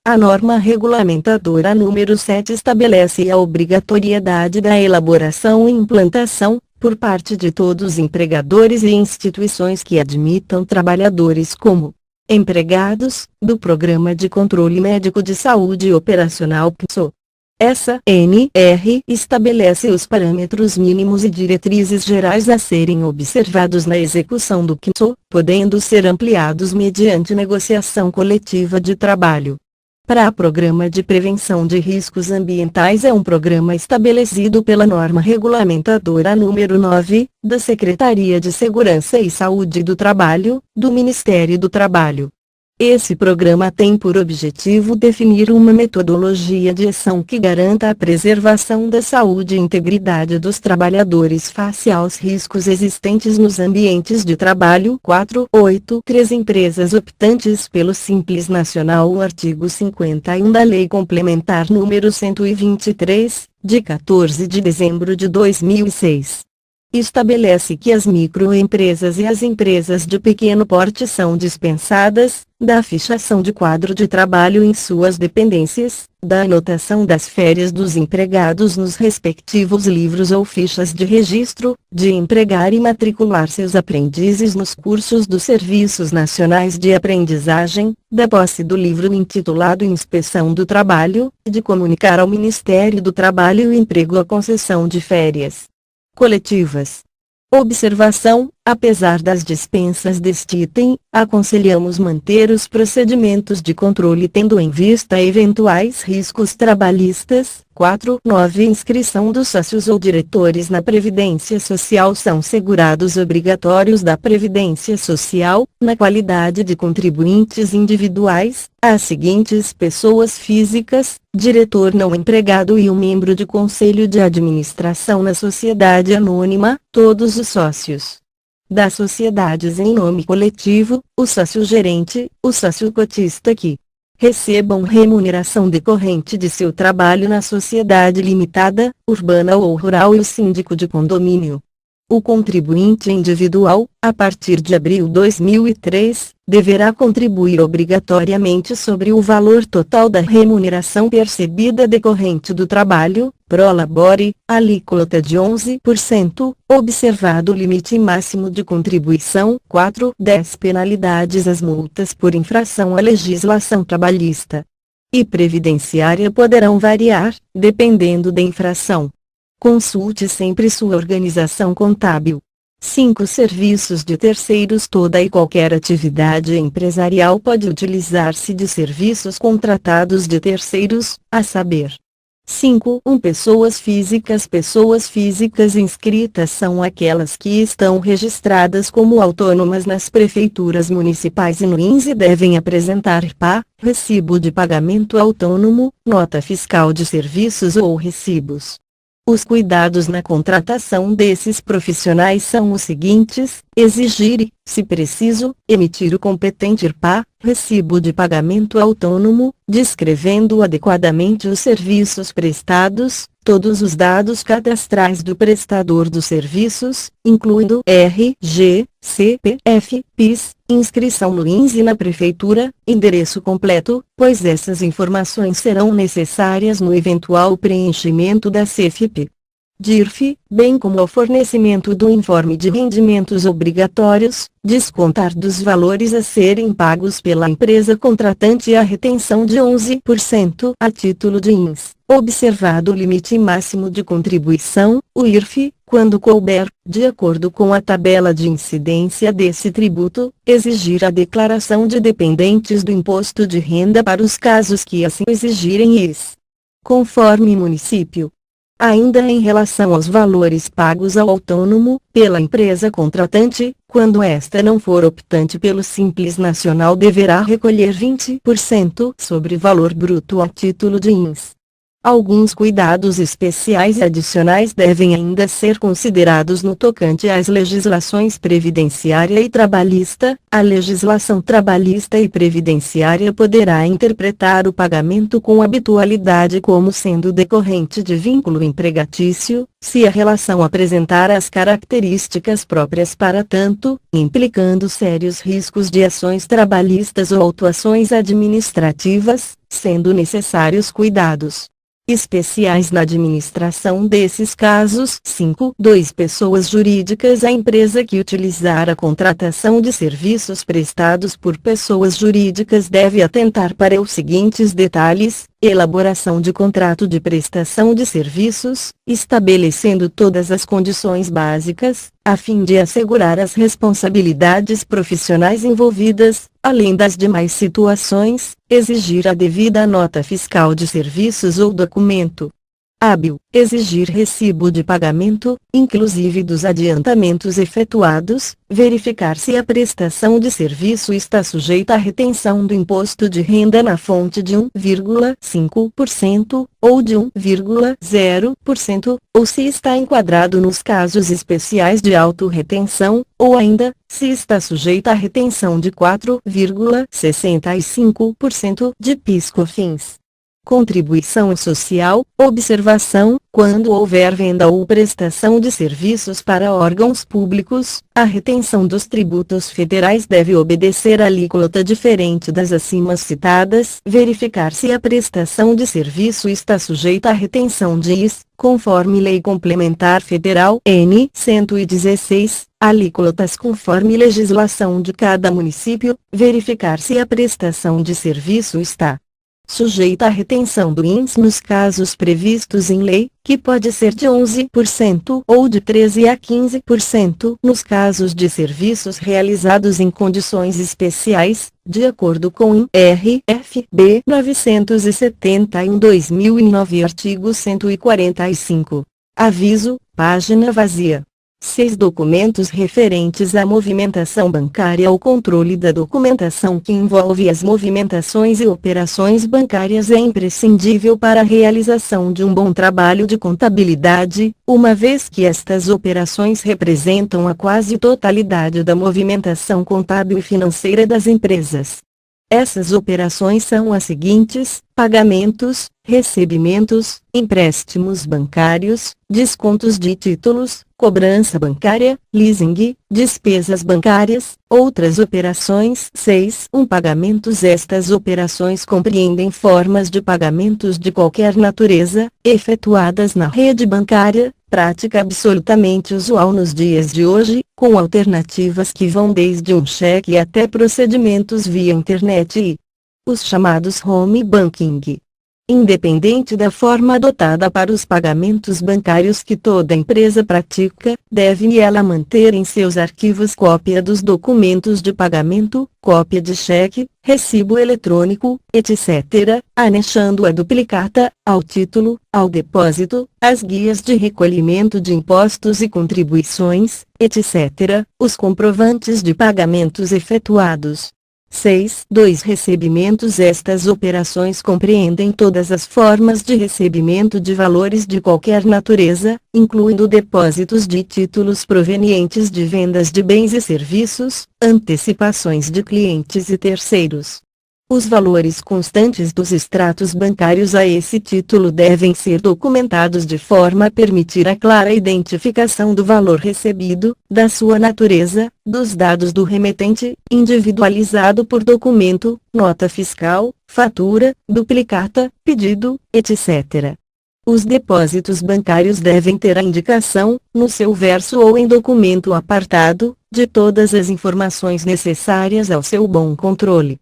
A norma regulamentadora número 7 estabelece a obrigatoriedade da elaboração e implantação, por parte de todos os empregadores e instituições que admitam trabalhadores como empregados, do Programa de Controle Médico de Saúde Operacional PSO. Essa NR estabelece os parâmetros mínimos e diretrizes gerais a serem observados na execução do PSO, podendo ser ampliados mediante negociação coletiva de trabalho. Para o Programa de Prevenção de Riscos Ambientais é um programa estabelecido pela norma regulamentadora número 9, da Secretaria de Segurança e Saúde do Trabalho, do Ministério do Trabalho. Esse programa tem por objetivo definir uma metodologia de ação que garanta a preservação da saúde e integridade dos trabalhadores face aos riscos existentes nos ambientes de trabalho. 483 empresas optantes pelo Simples Nacional. O artigo 51 da Lei Complementar número 123, de 14 de dezembro de 2006. Estabelece que as microempresas e as empresas de pequeno porte são dispensadas da fichação de quadro de trabalho em suas dependências, da anotação das férias dos empregados nos respectivos livros ou fichas de registro, de empregar e matricular seus aprendizes nos cursos dos Serviços Nacionais de Aprendizagem, da posse do livro intitulado Inspeção do Trabalho, de comunicar ao Ministério do Trabalho e Emprego a concessão de férias coletivas. Observação: apesar das dispensas deste item, aconselhamos manter os procedimentos de controle tendo em vista eventuais riscos trabalhistas. 4.9 Inscrição dos sócios ou diretores na Previdência Social são segurados obrigatórios da Previdência Social, na qualidade de contribuintes individuais, as seguintes pessoas físicas: diretor não empregado e um membro de conselho de administração na sociedade anônima, todos os sócios das sociedades em nome coletivo, o sócio-gerente, o sócio-cotista que recebam remuneração decorrente de seu trabalho na sociedade limitada, urbana ou rural e o síndico de condomínio. O contribuinte individual, a partir de abril de 2003, deverá contribuir obrigatoriamente sobre o valor total da remuneração percebida decorrente do trabalho, pro labore, alíquota de 11%, observado o limite máximo de contribuição. 4.10 Penalidades: as multas por infração à legislação trabalhista e previdenciária poderão variar, dependendo da infração. Consulte sempre sua organização contábil. 5. Serviços de terceiros: toda e qualquer atividade empresarial pode utilizar-se de serviços contratados de terceiros, a saber: 5.1 Pessoas físicas. Pessoas físicas inscritas são aquelas que estão registradas como autônomas nas prefeituras municipais e no INSS e devem apresentar RPA, recibo de pagamento autônomo, nota fiscal de serviços ou recibos. Os cuidados na contratação desses profissionais são os seguintes: exigir e, se preciso, emitir o competente RPA, recibo de pagamento autônomo, descrevendo adequadamente os serviços prestados, todos os dados cadastrais do prestador dos serviços, incluindo RG, CPF, PIS, inscrição no INSS e na prefeitura, endereço completo, pois essas informações serão necessárias no eventual preenchimento da CFP. DIRF, bem como ao fornecimento do informe de rendimentos obrigatórios, descontar dos valores a serem pagos pela empresa contratante e a retenção de 11% a título de INS, observado o limite máximo de contribuição, o IRF, quando couber, de acordo com a tabela de incidência desse tributo, exigir a declaração de dependentes do imposto de renda para os casos que assim exigirem IS. Conforme município. Ainda em relação aos valores pagos ao autônomo, pela empresa contratante, quando esta não for optante pelo Simples Nacional deverá recolher 20% sobre valor bruto a título de INS. Alguns cuidados especiais e adicionais devem ainda ser considerados no tocante às legislações previdenciária e trabalhista. A legislação trabalhista e previdenciária poderá interpretar o pagamento com habitualidade como sendo decorrente de vínculo empregatício, se a relação apresentar as características próprias para tanto, implicando sérios riscos de ações trabalhistas ou autuações administrativas, sendo necessários cuidados especiais na administração desses casos. 5. 2 Pessoas jurídicas. A empresa que utilizar a contratação de serviços prestados por pessoas jurídicas deve atentar para os seguintes detalhes: elaboração de contrato de prestação de serviços, estabelecendo todas as condições básicas, a fim de assegurar as responsabilidades profissionais envolvidas, além das demais situações, exigir a devida nota fiscal de serviços ou documento hábil, exigir recibo de pagamento, inclusive dos adiantamentos efetuados, verificar se a prestação de serviço está sujeita à retenção do imposto de renda na fonte de 1,5% ou de 1,0%, ou se está enquadrado nos casos especiais de autorretenção, ou ainda, se está sujeita à retenção de 4,65% de PIS/COFINS. Contribuição social. Observação: quando houver venda ou prestação de serviços para órgãos públicos, a retenção dos tributos federais deve obedecer a alíquota diferente das acima citadas. Verificar se a prestação de serviço está sujeita à retenção de IS, conforme Lei Complementar Federal N. 116, alíquotas conforme legislação de cada município. Verificar se a prestação de serviço está sujeita à retenção do INS nos casos previstos em lei, que pode ser de 11% ou de 13% a 15% nos casos de serviços realizados em condições especiais, de acordo com RFB 971/2009, artigo 145. Aviso: página vazia. 6. Documentos referentes à movimentação bancária. O controle da documentação que envolve as movimentações e operações bancárias é imprescindível para a realização de um bom trabalho de contabilidade, uma vez que estas operações representam a quase totalidade da movimentação contábil e financeira das empresas. Essas operações são as seguintes: pagamentos, recebimentos, empréstimos bancários, descontos de títulos, cobrança bancária, leasing, despesas bancárias, outras operações. 6. Pagamentos. Estas operações compreendem formas de pagamentos de qualquer natureza, efetuadas na rede bancária, prática absolutamente usual nos dias de hoje, com alternativas que vão desde um cheque até procedimentos via internet e os chamados home banking. Independente da forma adotada para os pagamentos bancários que toda empresa pratica, deve ela manter em seus arquivos cópia dos documentos de pagamento, cópia de cheque, recibo eletrônico, etc., anexando a duplicata, ao título, ao depósito, as guias de recolhimento de impostos e contribuições, etc., os comprovantes de pagamentos efetuados. 6. 2. Recebimentos. Estas operações compreendem todas as formas de recebimento de valores de qualquer natureza, incluindo depósitos de títulos provenientes de vendas de bens e serviços, antecipações de clientes e terceiros. Os valores constantes dos extratos bancários a esse título devem ser documentados de forma a permitir a clara identificação do valor recebido, da sua natureza, dos dados do remetente, individualizado por documento, nota fiscal, fatura, duplicata, pedido, etc. Os depósitos bancários devem ter a indicação, no seu verso ou em documento apartado, de todas as informações necessárias ao seu bom controle.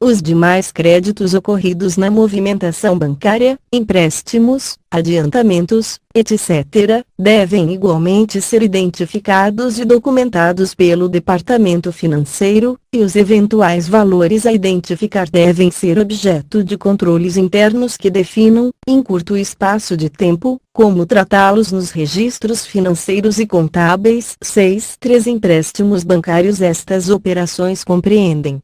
Os demais créditos ocorridos na movimentação bancária, empréstimos, adiantamentos, etc., devem igualmente ser identificados e documentados pelo Departamento Financeiro, e os eventuais valores a identificar devem ser objeto de controles internos que definam, em curto espaço de tempo, como tratá-los nos registros financeiros e contábeis. 6. 3. Empréstimos bancários. Estas operações compreendem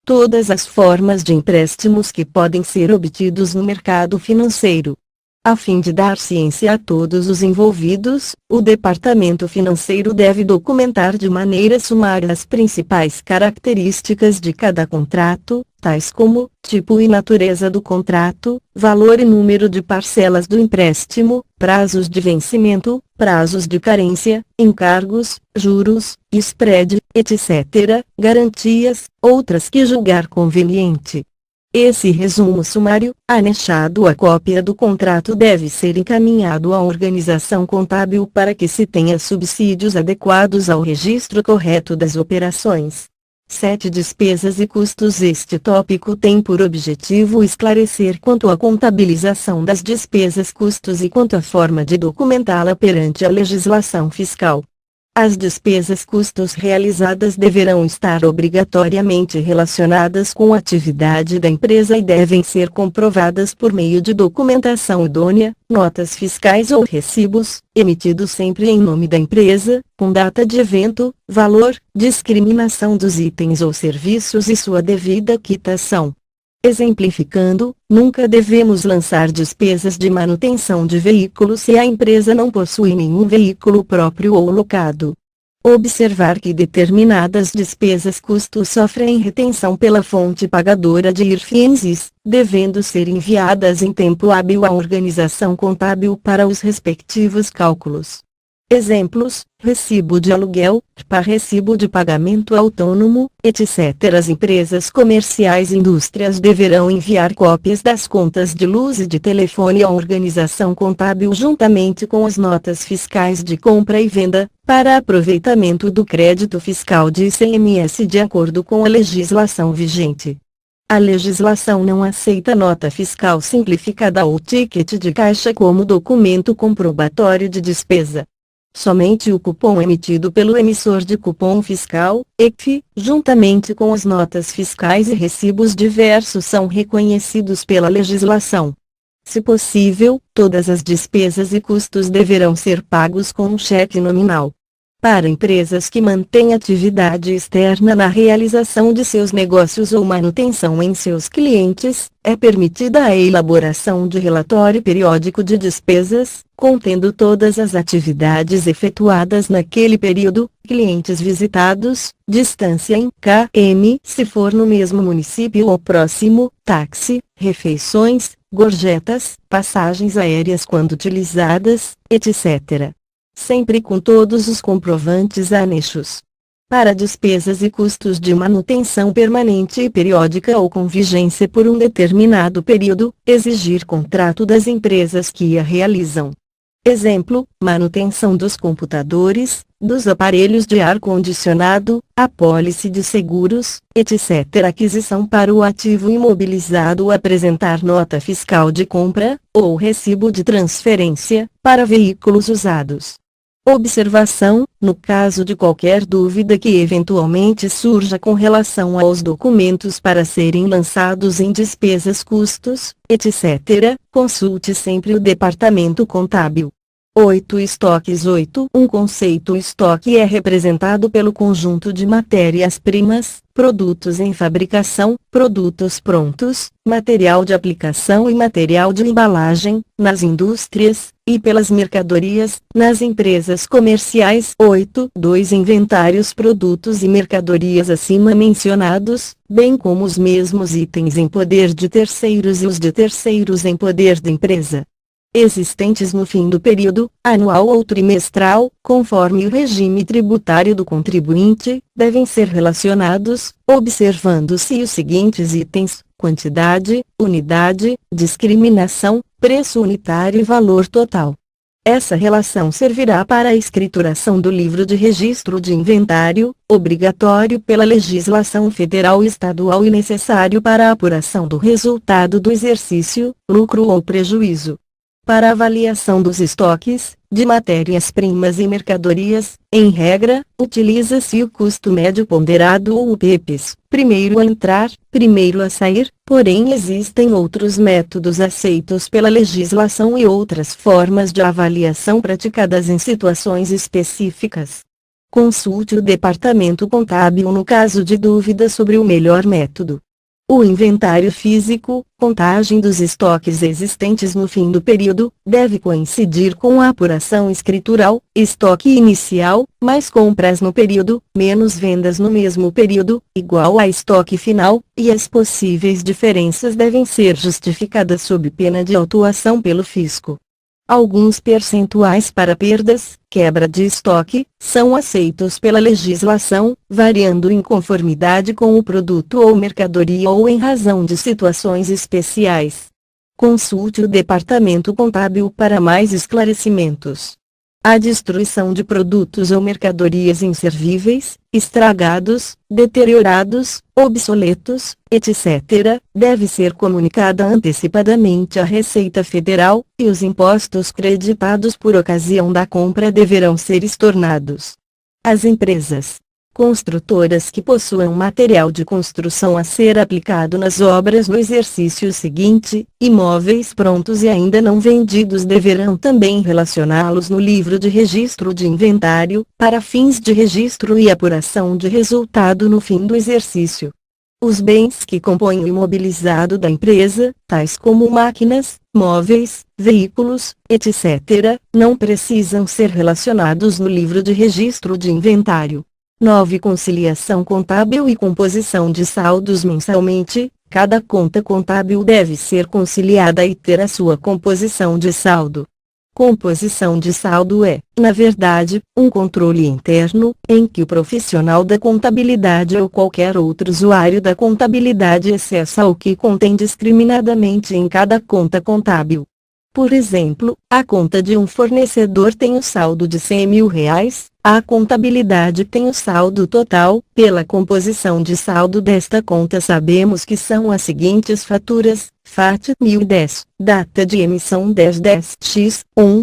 todas as formas de empréstimos que podem ser obtidos no mercado financeiro. A fim de dar ciência a todos os envolvidos, o Departamento Financeiro deve documentar de maneira sumária as principais características de cada contrato, tais como tipo e natureza do contrato, valor e número de parcelas do empréstimo, prazos de vencimento, prazos de carência, encargos, juros, spread, etc., garantias, outras que julgar conveniente. Esse resumo sumário, anexado à cópia do contrato, deve ser encaminhado à organização contábil para que se tenha subsídios adequados ao registro correto das operações. 7. Despesas e custos. Este tópico tem por objetivo esclarecer quanto à contabilização das despesas, custos e quanto à forma de documentá-la perante a legislação fiscal. As despesas custos realizadas deverão estar obrigatoriamente relacionadas com a atividade da empresa e devem ser comprovadas por meio de documentação idônea, notas fiscais ou recibos, emitidos sempre em nome da empresa, com data de evento, valor, discriminação dos itens ou serviços e sua devida quitação. Exemplificando, nunca devemos lançar despesas de manutenção de veículos se a empresa não possui nenhum veículo próprio ou locado. Observar que determinadas despesas custos sofrem retenção pela fonte pagadora de IRFIENSES, devendo ser enviadas em tempo hábil à organização contábil para os respectivos cálculos. Exemplos: recibo de aluguel, RPA, recibo de pagamento autônomo, etc. As empresas comerciais e indústrias deverão enviar cópias das contas de luz e de telefone à organização contábil juntamente com as notas fiscais de compra e venda, para aproveitamento do crédito fiscal de ICMS de acordo com a legislação vigente. A legislação não aceita nota fiscal simplificada ou ticket de caixa como documento comprobatório de despesa. Somente o cupom emitido pelo emissor de cupom fiscal, ECF, juntamente com as notas fiscais e recibos diversos são reconhecidos pela legislação. Se possível, todas as despesas e custos deverão ser pagos com um cheque nominal. Para empresas que mantêm atividade externa na realização de seus negócios ou manutenção em seus clientes, é permitida a elaboração de relatório periódico de despesas, contendo todas as atividades efetuadas naquele período, clientes visitados, distância em km se for no mesmo município ou próximo, táxi, refeições, gorjetas, passagens aéreas quando utilizadas, etc. Sempre com todos os comprovantes anexos. Para despesas e custos de manutenção permanente e periódica ou com vigência por um determinado período, exigir contrato das empresas que a realizam. Exemplo: manutenção dos computadores, dos aparelhos de ar-condicionado, apólice de seguros, etc. Aquisição para o ativo imobilizado, apresentar nota fiscal de compra, ou recibo de transferência, para veículos usados. Observação: no caso de qualquer dúvida que eventualmente surja com relação aos documentos para serem lançados em despesas, custos, etc., consulte sempre o Departamento Contábil. 8. Estoques. 8. Um conceito: estoque é representado pelo conjunto de matérias-primas, produtos em fabricação, produtos prontos, material de aplicação e material de embalagem, nas indústrias, e pelas mercadorias, nas empresas comerciais. 8. 2. Inventários. Produtos e mercadorias acima mencionados, bem como os mesmos itens em poder de terceiros e os de terceiros em poder da empresa, existentes no fim do período, anual ou trimestral, conforme o regime tributário do contribuinte, devem ser relacionados, observando-se os seguintes itens: quantidade, unidade, discriminação, preço unitário e valor total. Essa relação servirá para a escrituração do livro de registro de inventário, obrigatório pela legislação federal e estadual e necessário para a apuração do resultado do exercício, lucro ou prejuízo. Para avaliação dos estoques, de matérias-primas e mercadorias, em regra, utiliza-se o custo médio ponderado ou o PEPs, primeiro a entrar, primeiro a sair, porém existem outros métodos aceitos pela legislação e outras formas de avaliação praticadas em situações específicas. Consulte o Departamento Contábil no caso de dúvida sobre o melhor método. O inventário físico, contagem dos estoques existentes no fim do período, deve coincidir com a apuração escritural, estoque inicial, mais compras no período, menos vendas no mesmo período, igual a estoque final, e as possíveis diferenças devem ser justificadas sob pena de autuação pelo fisco. Alguns percentuais para perdas, quebra de estoque, são aceitos pela legislação, variando em conformidade com o produto ou mercadoria ou em razão de situações especiais. Consulte o Departamento Contábil para mais esclarecimentos. A destruição de produtos ou mercadorias inservíveis, estragados, deteriorados, obsoletos, etc., deve ser comunicada antecipadamente à Receita Federal, e os impostos creditados por ocasião da compra deverão ser estornados. As empresas construtoras que possuam material de construção a ser aplicado nas obras no exercício seguinte, imóveis prontos e ainda não vendidos deverão também relacioná-los no livro de registro de inventário, para fins de registro e apuração de resultado no fim do exercício. Os bens que compõem o imobilizado da empresa, tais como máquinas, móveis, veículos, etc., não precisam ser relacionados no livro de registro de inventário. 9. Conciliação contábil e composição de saldos mensalmente. Cada conta contábil deve ser conciliada e ter a sua composição de saldo. Composição de saldo é, na verdade, um controle interno, em que o profissional da contabilidade ou qualquer outro usuário da contabilidade acessa o que contém discriminadamente em cada conta contábil. Por exemplo, a conta de um fornecedor tem o saldo de R$ 100.000, a contabilidade tem o saldo total. Pela composição de saldo desta conta sabemos que são as seguintes faturas: FAT 1010, data de emissão 10/10/X1,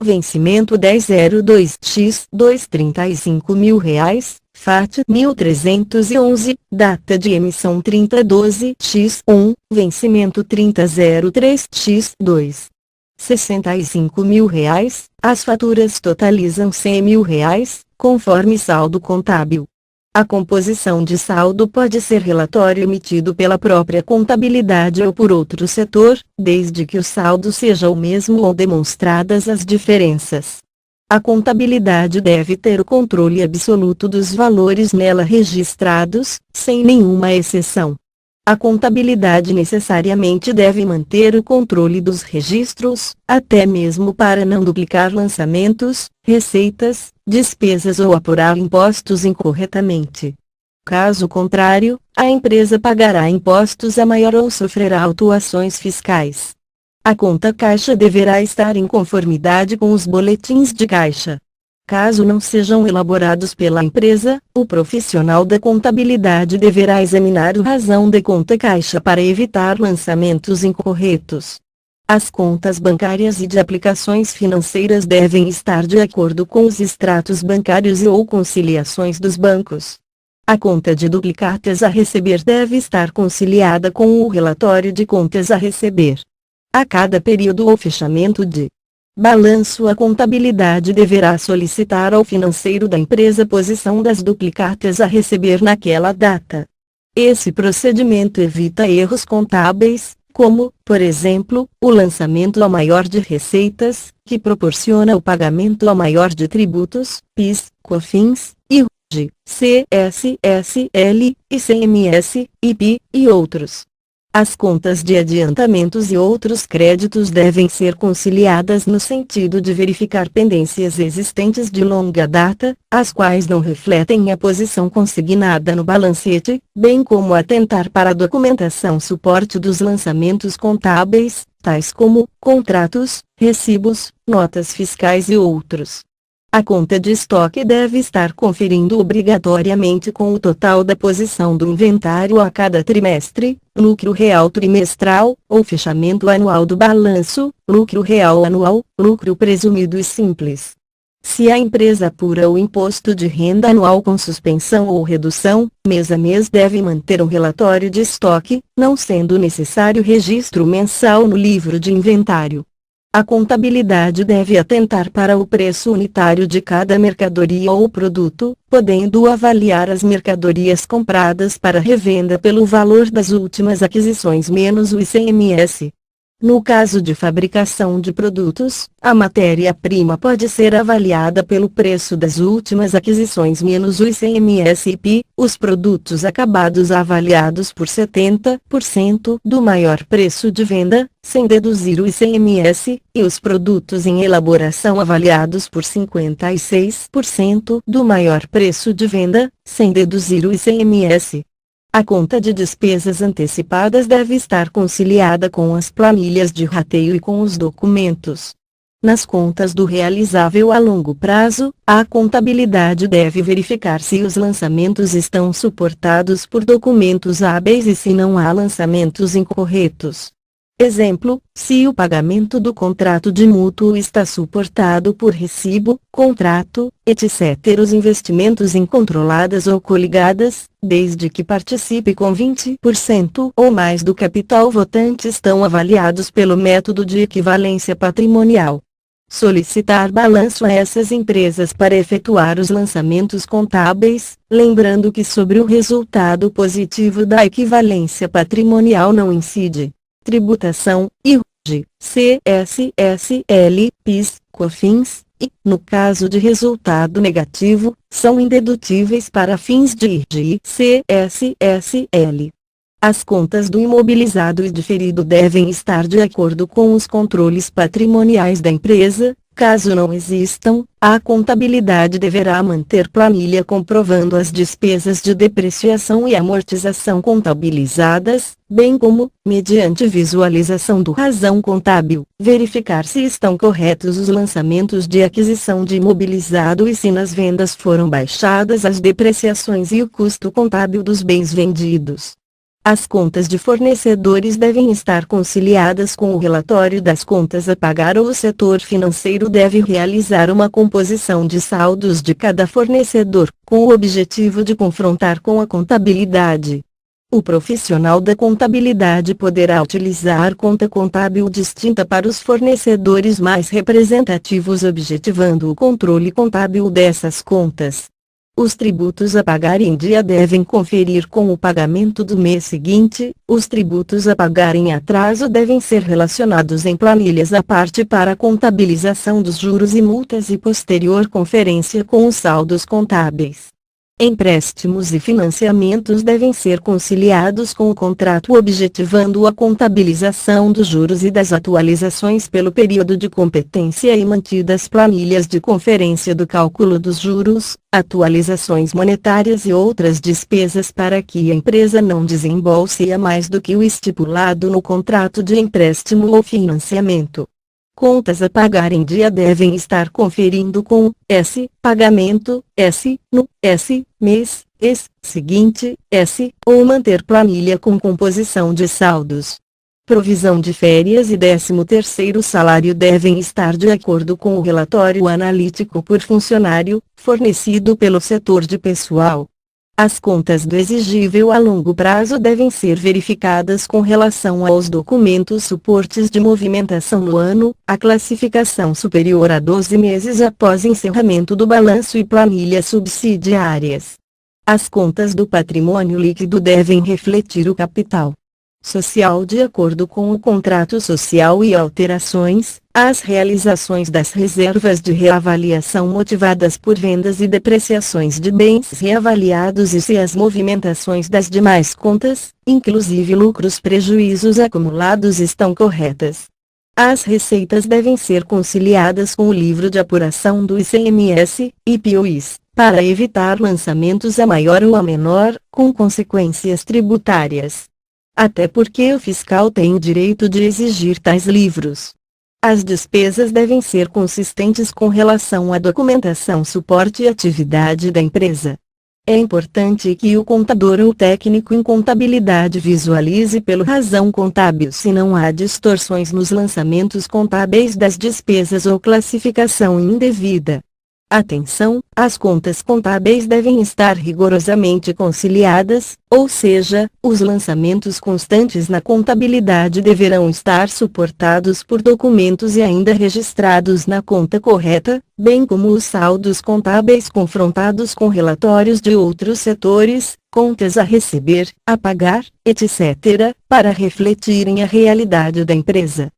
vencimento 10/02/X2 R$ 35.000, FAT 1311, data de emissão 30/12/X1, vencimento 30/03/X2. R$ 65.000, as faturas totalizam R$ 100.000, conforme saldo contábil. A composição de saldo pode ser relatório emitido pela própria contabilidade ou por outro setor, desde que o saldo seja o mesmo ou demonstradas as diferenças. A contabilidade deve ter o controle absoluto dos valores nela registrados, sem nenhuma exceção. A contabilidade necessariamente deve manter o controle dos registros, até mesmo para não duplicar lançamentos, receitas, despesas ou apurar impostos incorretamente. Caso contrário, a empresa pagará impostos a maior ou sofrerá autuações fiscais. A conta caixa deverá estar em conformidade com os boletins de caixa. Caso não sejam elaborados pela empresa, o profissional da contabilidade deverá examinar a razão da conta caixa para evitar lançamentos incorretos. As contas bancárias e de aplicações financeiras devem estar de acordo com os extratos bancários e ou conciliações dos bancos. A conta de duplicatas a receber deve estar conciliada com o relatório de contas a receber. A cada período ou fechamento de balanço, a contabilidade deverá solicitar ao financeiro da empresa a posição das duplicatas a receber naquela data. Esse procedimento evita erros contábeis, como, por exemplo, o lançamento ao maior de receitas, que proporciona o pagamento ao maior de tributos, PIS, COFINS, IRG, CSSL, ICMS, IP, e outros. As contas de adiantamentos e outros créditos devem ser conciliadas no sentido de verificar pendências existentes de longa data, as quais não refletem a posição consignada no balancete, bem como atentar para a documentação suporte dos lançamentos contábeis, tais como contratos, recibos, notas fiscais e outros. A conta de estoque deve estar conferindo obrigatoriamente com o total da posição do inventário a cada trimestre, lucro real trimestral, ou fechamento anual do balanço, lucro real anual, lucro presumido e simples. Se a empresa apura o imposto de renda anual com suspensão ou redução, mês a mês deve manter um relatório de estoque, não sendo necessário registro mensal no livro de inventário. A contabilidade deve atentar para o preço unitário de cada mercadoria ou produto, podendo avaliar as mercadorias compradas para revenda pelo valor das últimas aquisições menos o ICMS. No caso de fabricação de produtos, a matéria-prima pode ser avaliada pelo preço das últimas aquisições menos o ICMS e PI, os produtos acabados avaliados por 70% do maior preço de venda, sem deduzir o ICMS, e os produtos em elaboração avaliados por 56% do maior preço de venda, sem deduzir o ICMS. A conta de despesas antecipadas deve estar conciliada com as planilhas de rateio e com os documentos. Nas contas do realizável a longo prazo, a contabilidade deve verificar se os lançamentos estão suportados por documentos hábeis e se não há lançamentos incorretos. Exemplo, se o pagamento do contrato de mútuo está suportado por recibo, contrato, etc. Os investimentos em controladas ou coligadas, desde que participe com 20% ou mais do capital votante, estão avaliados pelo método de equivalência patrimonial. Solicitar balanço a essas empresas para efetuar os lançamentos contábeis, lembrando que sobre o resultado positivo da equivalência patrimonial não incide tributação, IRG, CSSL, PIS, COFINS, e, no caso de resultado negativo, são indedutíveis para fins de IRG e CSSL. As contas do imobilizado e diferido devem estar de acordo com os controles patrimoniais da empresa. Caso não existam, a contabilidade deverá manter planilha comprovando as despesas de depreciação e amortização contabilizadas, bem como, mediante visualização do razão contábil, verificar se estão corretos os lançamentos de aquisição de imobilizado e se nas vendas foram baixadas as depreciações e o custo contábil dos bens vendidos. As contas de fornecedores devem estar conciliadas com o relatório das contas a pagar ou o setor financeiro deve realizar uma composição de saldos de cada fornecedor, com o objetivo de confrontar com a contabilidade. O profissional da contabilidade poderá utilizar conta contábil distinta para os fornecedores mais representativos, objetivando o controle contábil dessas contas. Os tributos a pagar em dia devem conferir com o pagamento do mês seguinte. Os tributos a pagar em atraso devem ser relacionados em planilhas à parte para a contabilização dos juros e multas e posterior conferência com os saldos contábeis. Empréstimos e financiamentos devem ser conciliados com o contrato, objetivando a contabilização dos juros e das atualizações pelo período de competência e mantidas planilhas de conferência do cálculo dos juros, atualizações monetárias e outras despesas para que a empresa não desembolse a mais do que o estipulado no contrato de empréstimo ou financiamento. Contas a pagar em dia devem estar conferindo com S, pagamento, S, no, S, mês, S, seguinte, S, ou manter planilha com composição de saldos. Provisão de férias e 13º salário devem estar de acordo com o relatório analítico por funcionário, fornecido pelo setor de pessoal. As contas do exigível a longo prazo devem ser verificadas com relação aos documentos suportes de movimentação no ano, a classificação superior a 12 meses após encerramento do balanço e planilhas subsidiárias. As contas do patrimônio líquido devem refletir o capital social de acordo com o contrato social e alterações, as realizações das reservas de reavaliação motivadas por vendas e depreciações de bens reavaliados e se as movimentações das demais contas, inclusive lucros prejuízos acumulados, estão corretas. As receitas devem ser conciliadas com o livro de apuração do ICMS, IPI-UIS, para evitar lançamentos a maior ou a menor, com consequências tributárias. Até porque o fiscal tem o direito de exigir tais livros. As despesas devem ser consistentes com relação à documentação, suporte e atividade da empresa. É importante que o contador ou técnico em contabilidade visualize pelo razão contábil se não há distorções nos lançamentos contábeis das despesas ou classificação indevida. Atenção, as contas contábeis devem estar rigorosamente conciliadas, ou seja, os lançamentos constantes na contabilidade deverão estar suportados por documentos e ainda registrados na conta correta, bem como os saldos contábeis confrontados com relatórios de outros setores, contas a receber, a pagar, etc., para refletirem a realidade da empresa.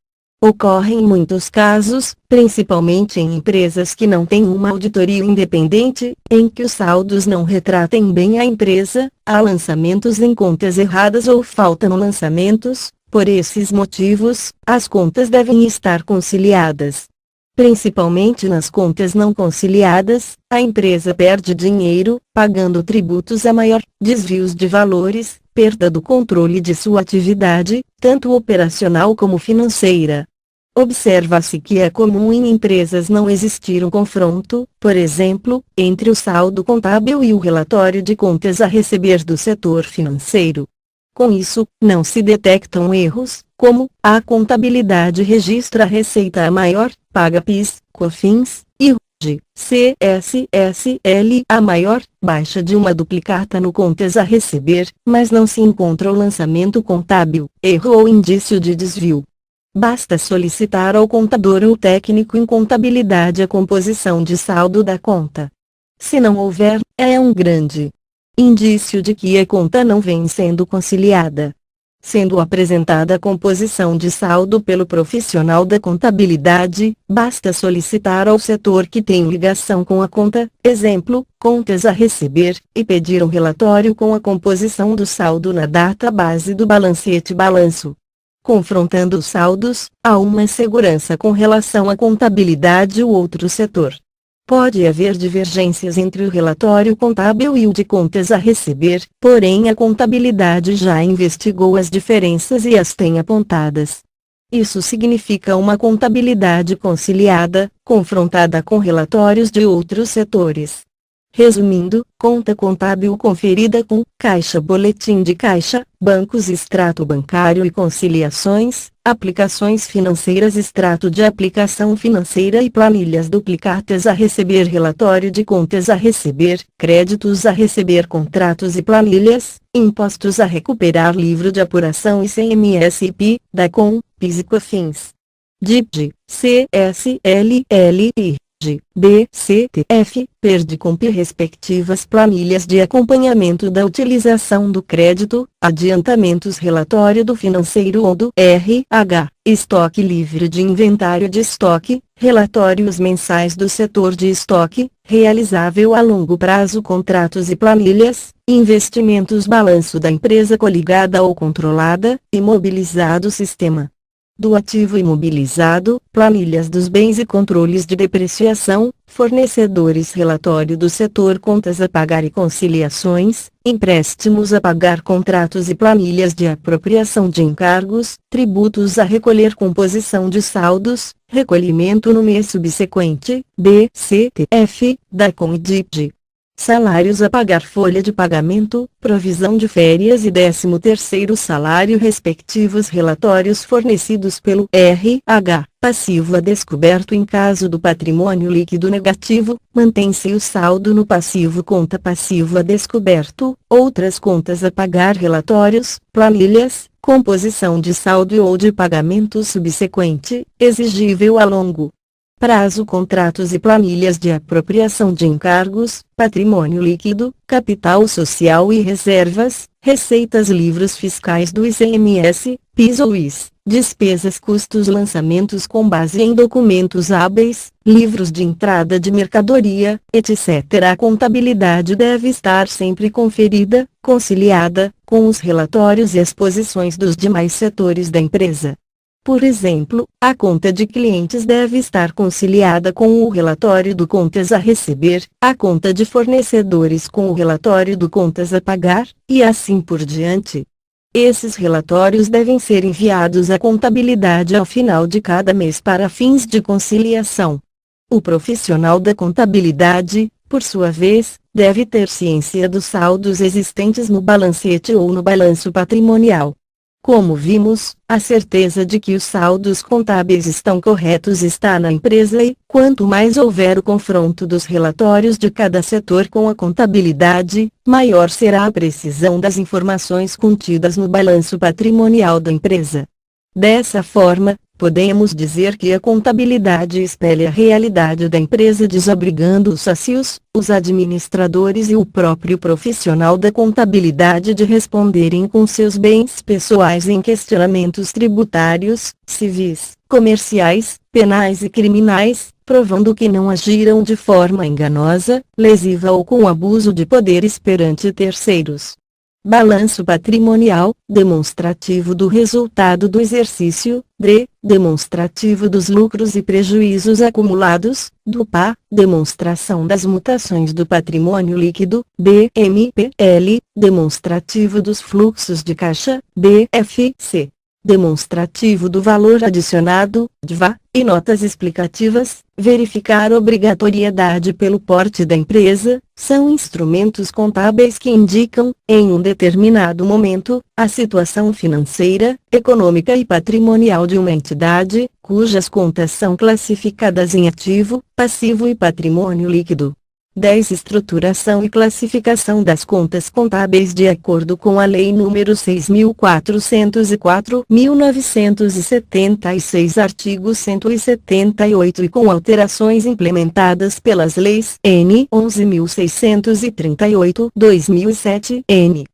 Ocorrem muitos casos, principalmente em empresas que não têm uma auditoria independente, em que os saldos não retratem bem a empresa, há lançamentos em contas erradas ou faltam lançamentos. Por esses motivos, as contas devem estar conciliadas. Principalmente nas contas não conciliadas, a empresa perde dinheiro, pagando tributos a maior, desvios de valores, perda do controle de sua atividade, tanto operacional como financeira. Observa-se que é comum em empresas não existir um confronto, por exemplo, entre o saldo contábil e o relatório de contas a receber do setor financeiro. Com isso, não se detectam erros, como, a contabilidade registra a receita a maior, paga PIS, COFINS, e RUG, CSSL a maior, baixa de uma duplicata no contas a receber, mas não se encontra o lançamento contábil, erro ou indício de desvio. Basta solicitar ao contador ou técnico em contabilidade a composição de saldo da conta. Se não houver, é um grande indício de que a conta não vem sendo conciliada. Sendo apresentada a composição de saldo pelo profissional da contabilidade, basta solicitar ao setor que tem ligação com a conta, exemplo, contas a receber, e pedir um relatório com a composição do saldo na data base do balancete balanço. Confrontando os saldos, há uma segurança com relação à contabilidade ou outro setor. Pode haver divergências entre o relatório contábil e o de contas a receber, porém a contabilidade já investigou as diferenças e as tem apontadas. Isso significa uma contabilidade conciliada, confrontada com relatórios de outros setores. Resumindo, conta contábil conferida com caixa, boletim de caixa, bancos, extrato bancário e conciliações, aplicações financeiras, extrato de aplicação financeira e planilhas duplicatas a receber, relatório de contas a receber, créditos a receber, contratos e planilhas, impostos a recuperar, livro de apuração ICMS e PI, DACOM, PIS e COFINS. DIPG, CSLL e BCTF, PERDICOMP e respectivas planilhas de acompanhamento da utilização do crédito, adiantamentos, relatório do financeiro ou do RH, estoque livre de inventário de estoque, relatórios mensais do setor de estoque, realizável a longo prazo, contratos e planilhas, investimentos, balanço da empresa coligada ou controlada, imobilizado, sistema do ativo imobilizado, planilhas dos bens e controles de depreciação, fornecedores, relatório do setor, contas a pagar e conciliações, empréstimos a pagar, contratos e planilhas de apropriação de encargos, tributos a recolher, composição de saldos, recolhimento no mês subsequente, BCTF, DACOM e DIPG. Salários a pagar, folha de pagamento, provisão de férias e 13º salário respectivos, relatórios fornecidos pelo RH, passivo a descoberto em caso do patrimônio líquido negativo, mantém-se o saldo no passivo, conta passivo a descoberto, outras contas a pagar, relatórios, planilhas, composição de saldo ou de pagamento subsequente, exigível a longo prazo, contratos e planilhas de apropriação de encargos, patrimônio líquido, capital social e reservas, receitas, livros fiscais do ICMS, PIS ou IS, despesas, custos, lançamentos com base em documentos hábeis, livros de entrada de mercadoria, etc. A contabilidade deve estar sempre conferida, conciliada, com os relatórios e as posições dos demais setores da empresa. Por exemplo, a conta de clientes deve estar conciliada com o relatório do contas a receber, a conta de fornecedores com o relatório do contas a pagar, e assim por diante. Esses relatórios devem ser enviados à contabilidade ao final de cada mês para fins de conciliação. O profissional da contabilidade, por sua vez, deve ter ciência dos saldos existentes no balancete ou no balanço patrimonial. Como vimos, a certeza de que os saldos contábeis estão corretos está na empresa e, quanto mais houver o confronto dos relatórios de cada setor com a contabilidade, maior será a precisão das informações contidas no balanço patrimonial da empresa. Dessa forma, podemos dizer que a contabilidade espelha a realidade da empresa, desobrigando os sócios, os administradores e o próprio profissional da contabilidade de responderem com seus bens pessoais em questionamentos tributários, civis, comerciais, penais e criminais, provando que não agiram de forma enganosa, lesiva ou com abuso de poderes perante terceiros. Balanço patrimonial, demonstrativo do resultado do exercício, DRE, demonstrativo dos lucros e prejuízos acumulados, DUPA, demonstração das mutações do patrimônio líquido, BMPL, demonstrativo dos fluxos de caixa, BFC. Demonstrativo do valor adicionado, DVA, e notas explicativas, verificar obrigatoriedade pelo porte da empresa, são instrumentos contábeis que indicam, em um determinado momento, a situação financeira, econômica e patrimonial de uma entidade, cujas contas são classificadas em ativo, passivo e patrimônio líquido. 10. Estruturação e classificação das contas contábeis de acordo com a Lei nº 6.404/1976, artigo 178 e com alterações implementadas pelas leis N. 11.638/2007, N.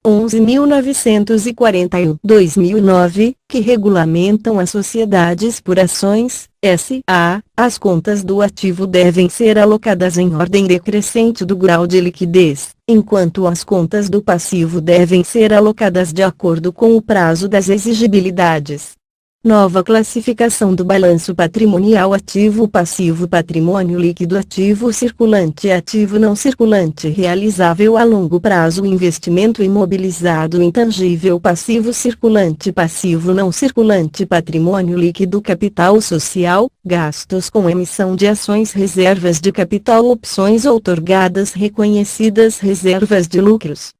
11.941/2009, que regulamentam as sociedades por ações, S.A., as contas do ativo devem ser alocadas em ordem decrescente do grau de liquidez, enquanto as contas do passivo devem ser alocadas de acordo com o prazo das exigibilidades. Nova classificação do balanço patrimonial: ativo passivo, patrimônio líquido, ativo circulante, ativo não circulante, realizável a longo prazo, investimento imobilizado intangível, passivo circulante, passivo não circulante, patrimônio líquido, capital social, gastos com emissão de ações, reservas de capital, opções outorgadas, reconhecidas, reservas de lucros.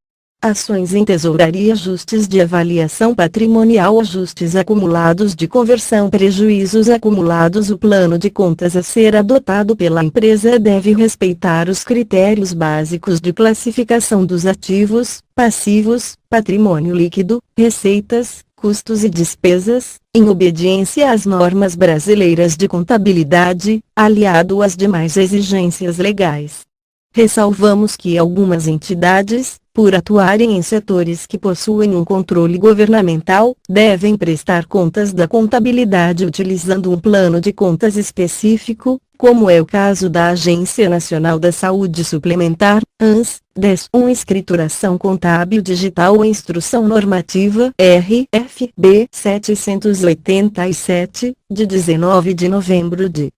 Ações em tesouraria, ajustes de avaliação patrimonial, ajustes acumulados de conversão, prejuízos acumulados. O plano de contas a ser adotado pela empresa deve respeitar os critérios básicos de classificação dos ativos, passivos, patrimônio líquido, receitas, custos e despesas, em obediência às normas brasileiras de contabilidade, aliado às demais exigências legais. Ressalvamos que algumas entidades, por atuarem em setores que possuem um controle governamental, devem prestar contas da contabilidade utilizando um plano de contas específico, como é o caso da Agência Nacional da Saúde Suplementar, ANS, 10.1 Escrituração Contábil Digital ou Instrução Normativa, RFB 787, de 19 de novembro de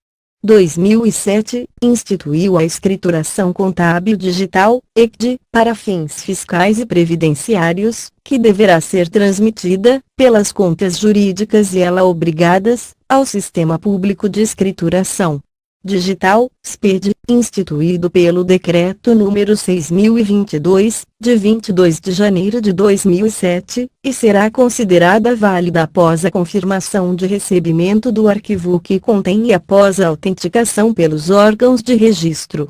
2007, instituiu a escrituração contábil digital, ECD, para fins fiscais e previdenciários, que deverá ser transmitida, pelas contas jurídicas e ela obrigadas, ao Sistema Público de Escrituração Digital, SPED, instituído pelo Decreto nº 6.022, de 22 de janeiro de 2007, e será considerada válida após a confirmação de recebimento do arquivo que contém e após a autenticação pelos órgãos de registro.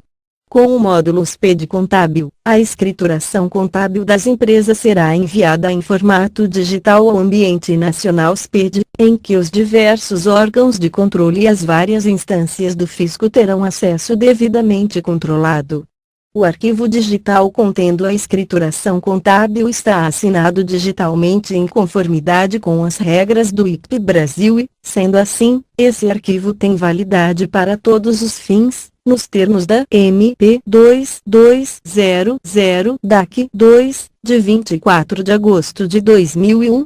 Com o módulo SPED contábil, a escrituração contábil das empresas será enviada em formato digital ao Ambiente Nacional SPED, em que os diversos órgãos de controle e as várias instâncias do fisco terão acesso devidamente controlado. O arquivo digital contendo a escrituração contábil está assinado digitalmente em conformidade com as regras do ICP Brasil e, sendo assim, esse arquivo tem validade para todos os fins, nos termos da MP 2200-DAC 2, de 24 de agosto de 2001.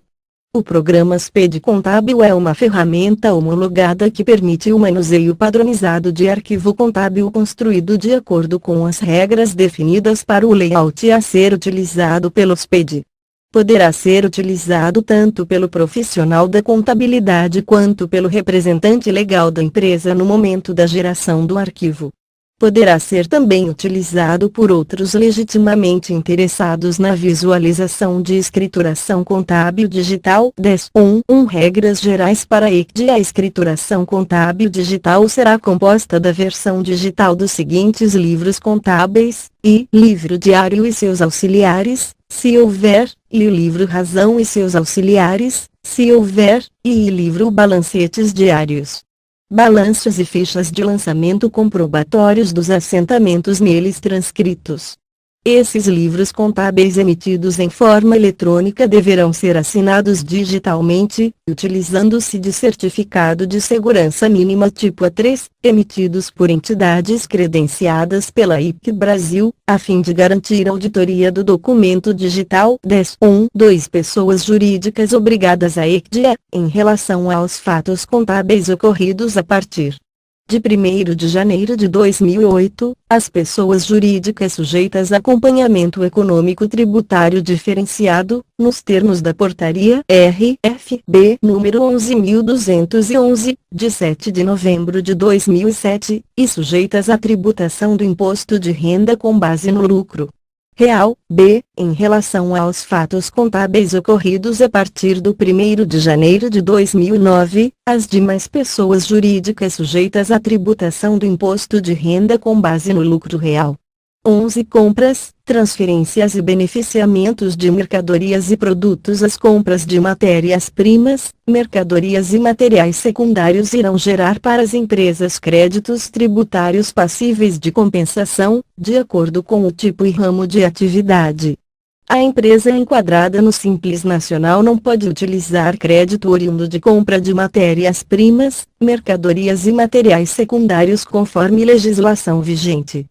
O programa SPED Contábil é uma ferramenta homologada que permite o manuseio padronizado de arquivo contábil construído de acordo com as regras definidas para o layout a ser utilizado pelo SPED. Poderá ser utilizado tanto pelo profissional da contabilidade quanto pelo representante legal da empresa no momento da geração do arquivo. Poderá ser também utilizado por outros legitimamente interessados na visualização de escrituração contábil digital. 10.1 Regras gerais para a ECD. A escrituração contábil digital será composta da versão digital dos seguintes livros contábeis, e livro diário e seus auxiliares, se houver, e o livro razão e seus auxiliares, se houver, e livro balancetes diários. Balanços e fichas de lançamento comprobatórios dos assentamentos neles transcritos. Esses livros contábeis emitidos em forma eletrônica deverão ser assinados digitalmente, utilizando-se de certificado de segurança mínima tipo A3, emitidos por entidades credenciadas pela IPC Brasil, a fim de garantir a auditoria do documento digital. 10.1.2 Pessoas jurídicas obrigadas a ECD, em relação aos fatos contábeis ocorridos a partir de 1º de janeiro de 2008, as pessoas jurídicas sujeitas a acompanhamento econômico tributário diferenciado, nos termos da Portaria RFB número 11.211, de 7 de novembro de 2007, e sujeitas à tributação do imposto de renda com base no lucro real, em relação aos fatos contábeis ocorridos a partir do 1º de janeiro de 2009, as demais pessoas jurídicas sujeitas à tributação do imposto de renda com base no lucro real. 11 Compras, transferências e beneficiamentos de mercadorias e produtos. As compras de matérias-primas, mercadorias e materiais secundários irão gerar para as empresas créditos tributários passíveis de compensação, de acordo com o tipo e ramo de atividade. A empresa enquadrada no Simples Nacional não pode utilizar crédito oriundo de compra de matérias-primas, mercadorias e materiais secundários conforme legislação vigente.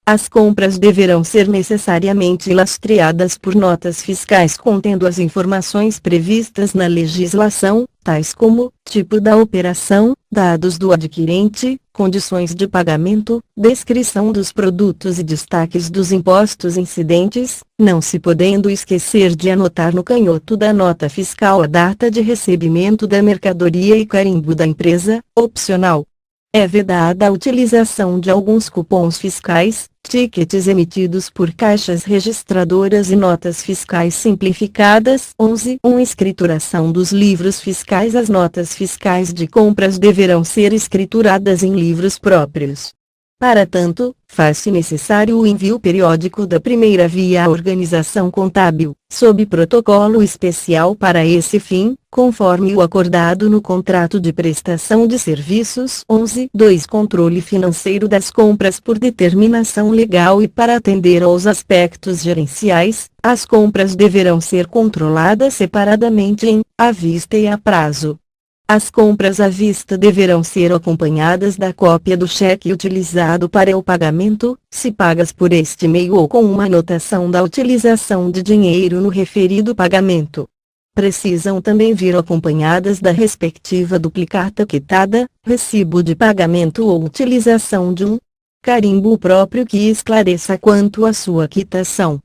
As compras deverão ser necessariamente lastreadas por notas fiscais contendo as informações previstas na legislação, tais como tipo da operação, dados do adquirente, condições de pagamento, descrição dos produtos e destaques dos impostos incidentes, não se podendo esquecer de anotar no canhoto da nota fiscal a data de recebimento da mercadoria e carimbo da empresa. Opcional. É vedada a utilização de alguns cupons fiscais, tickets emitidos por caixas registradoras e notas fiscais simplificadas. 11.1 Escrituração dos livros fiscais. As notas fiscais de compras deverão ser escrituradas em livros próprios. Para tanto, faz-se necessário o envio periódico da primeira via à organização contábil, sob protocolo especial para esse fim, conforme o acordado no contrato de prestação de serviços. 11.2 Controle financeiro das compras por determinação legal. E para atender aos aspectos gerenciais, as compras deverão ser controladas separadamente à vista e a prazo. As compras à vista deverão ser acompanhadas da cópia do cheque utilizado para o pagamento, se pagas por este meio ou com uma anotação da utilização de dinheiro no referido pagamento. Precisam também vir acompanhadas da respectiva duplicata quitada, recibo de pagamento ou utilização de um carimbo próprio que esclareça quanto à sua quitação.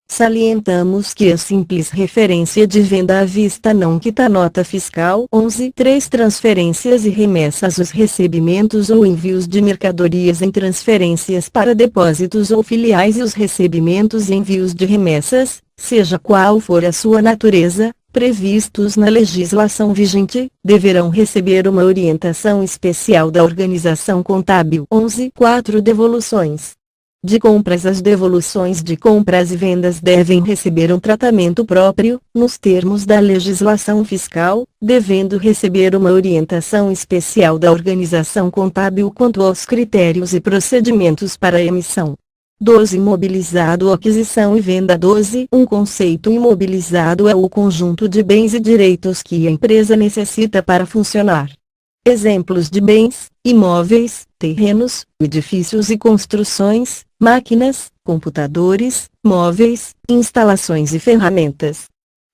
Salientamos que a simples referência de venda à vista não quita nota fiscal. 11.3 Transferências e remessas. Os recebimentos ou envios de mercadorias em transferências para depósitos ou filiais e os recebimentos e envios de remessas, seja qual for a sua natureza, previstos na legislação vigente, deverão receber uma orientação especial da organização contábil. 11.4 Devoluções de compras. As devoluções de compras e vendas devem receber um tratamento próprio, nos termos da legislação fiscal, devendo receber uma orientação especial da organização contábil quanto aos critérios e procedimentos para a emissão. 12 Imobilizado. Aquisição e venda. 12 Um conceito imobilizado é o conjunto de bens e direitos que a empresa necessita para funcionar. Exemplos de bens: imóveis, terrenos, edifícios e construções, máquinas, computadores, móveis, instalações e ferramentas.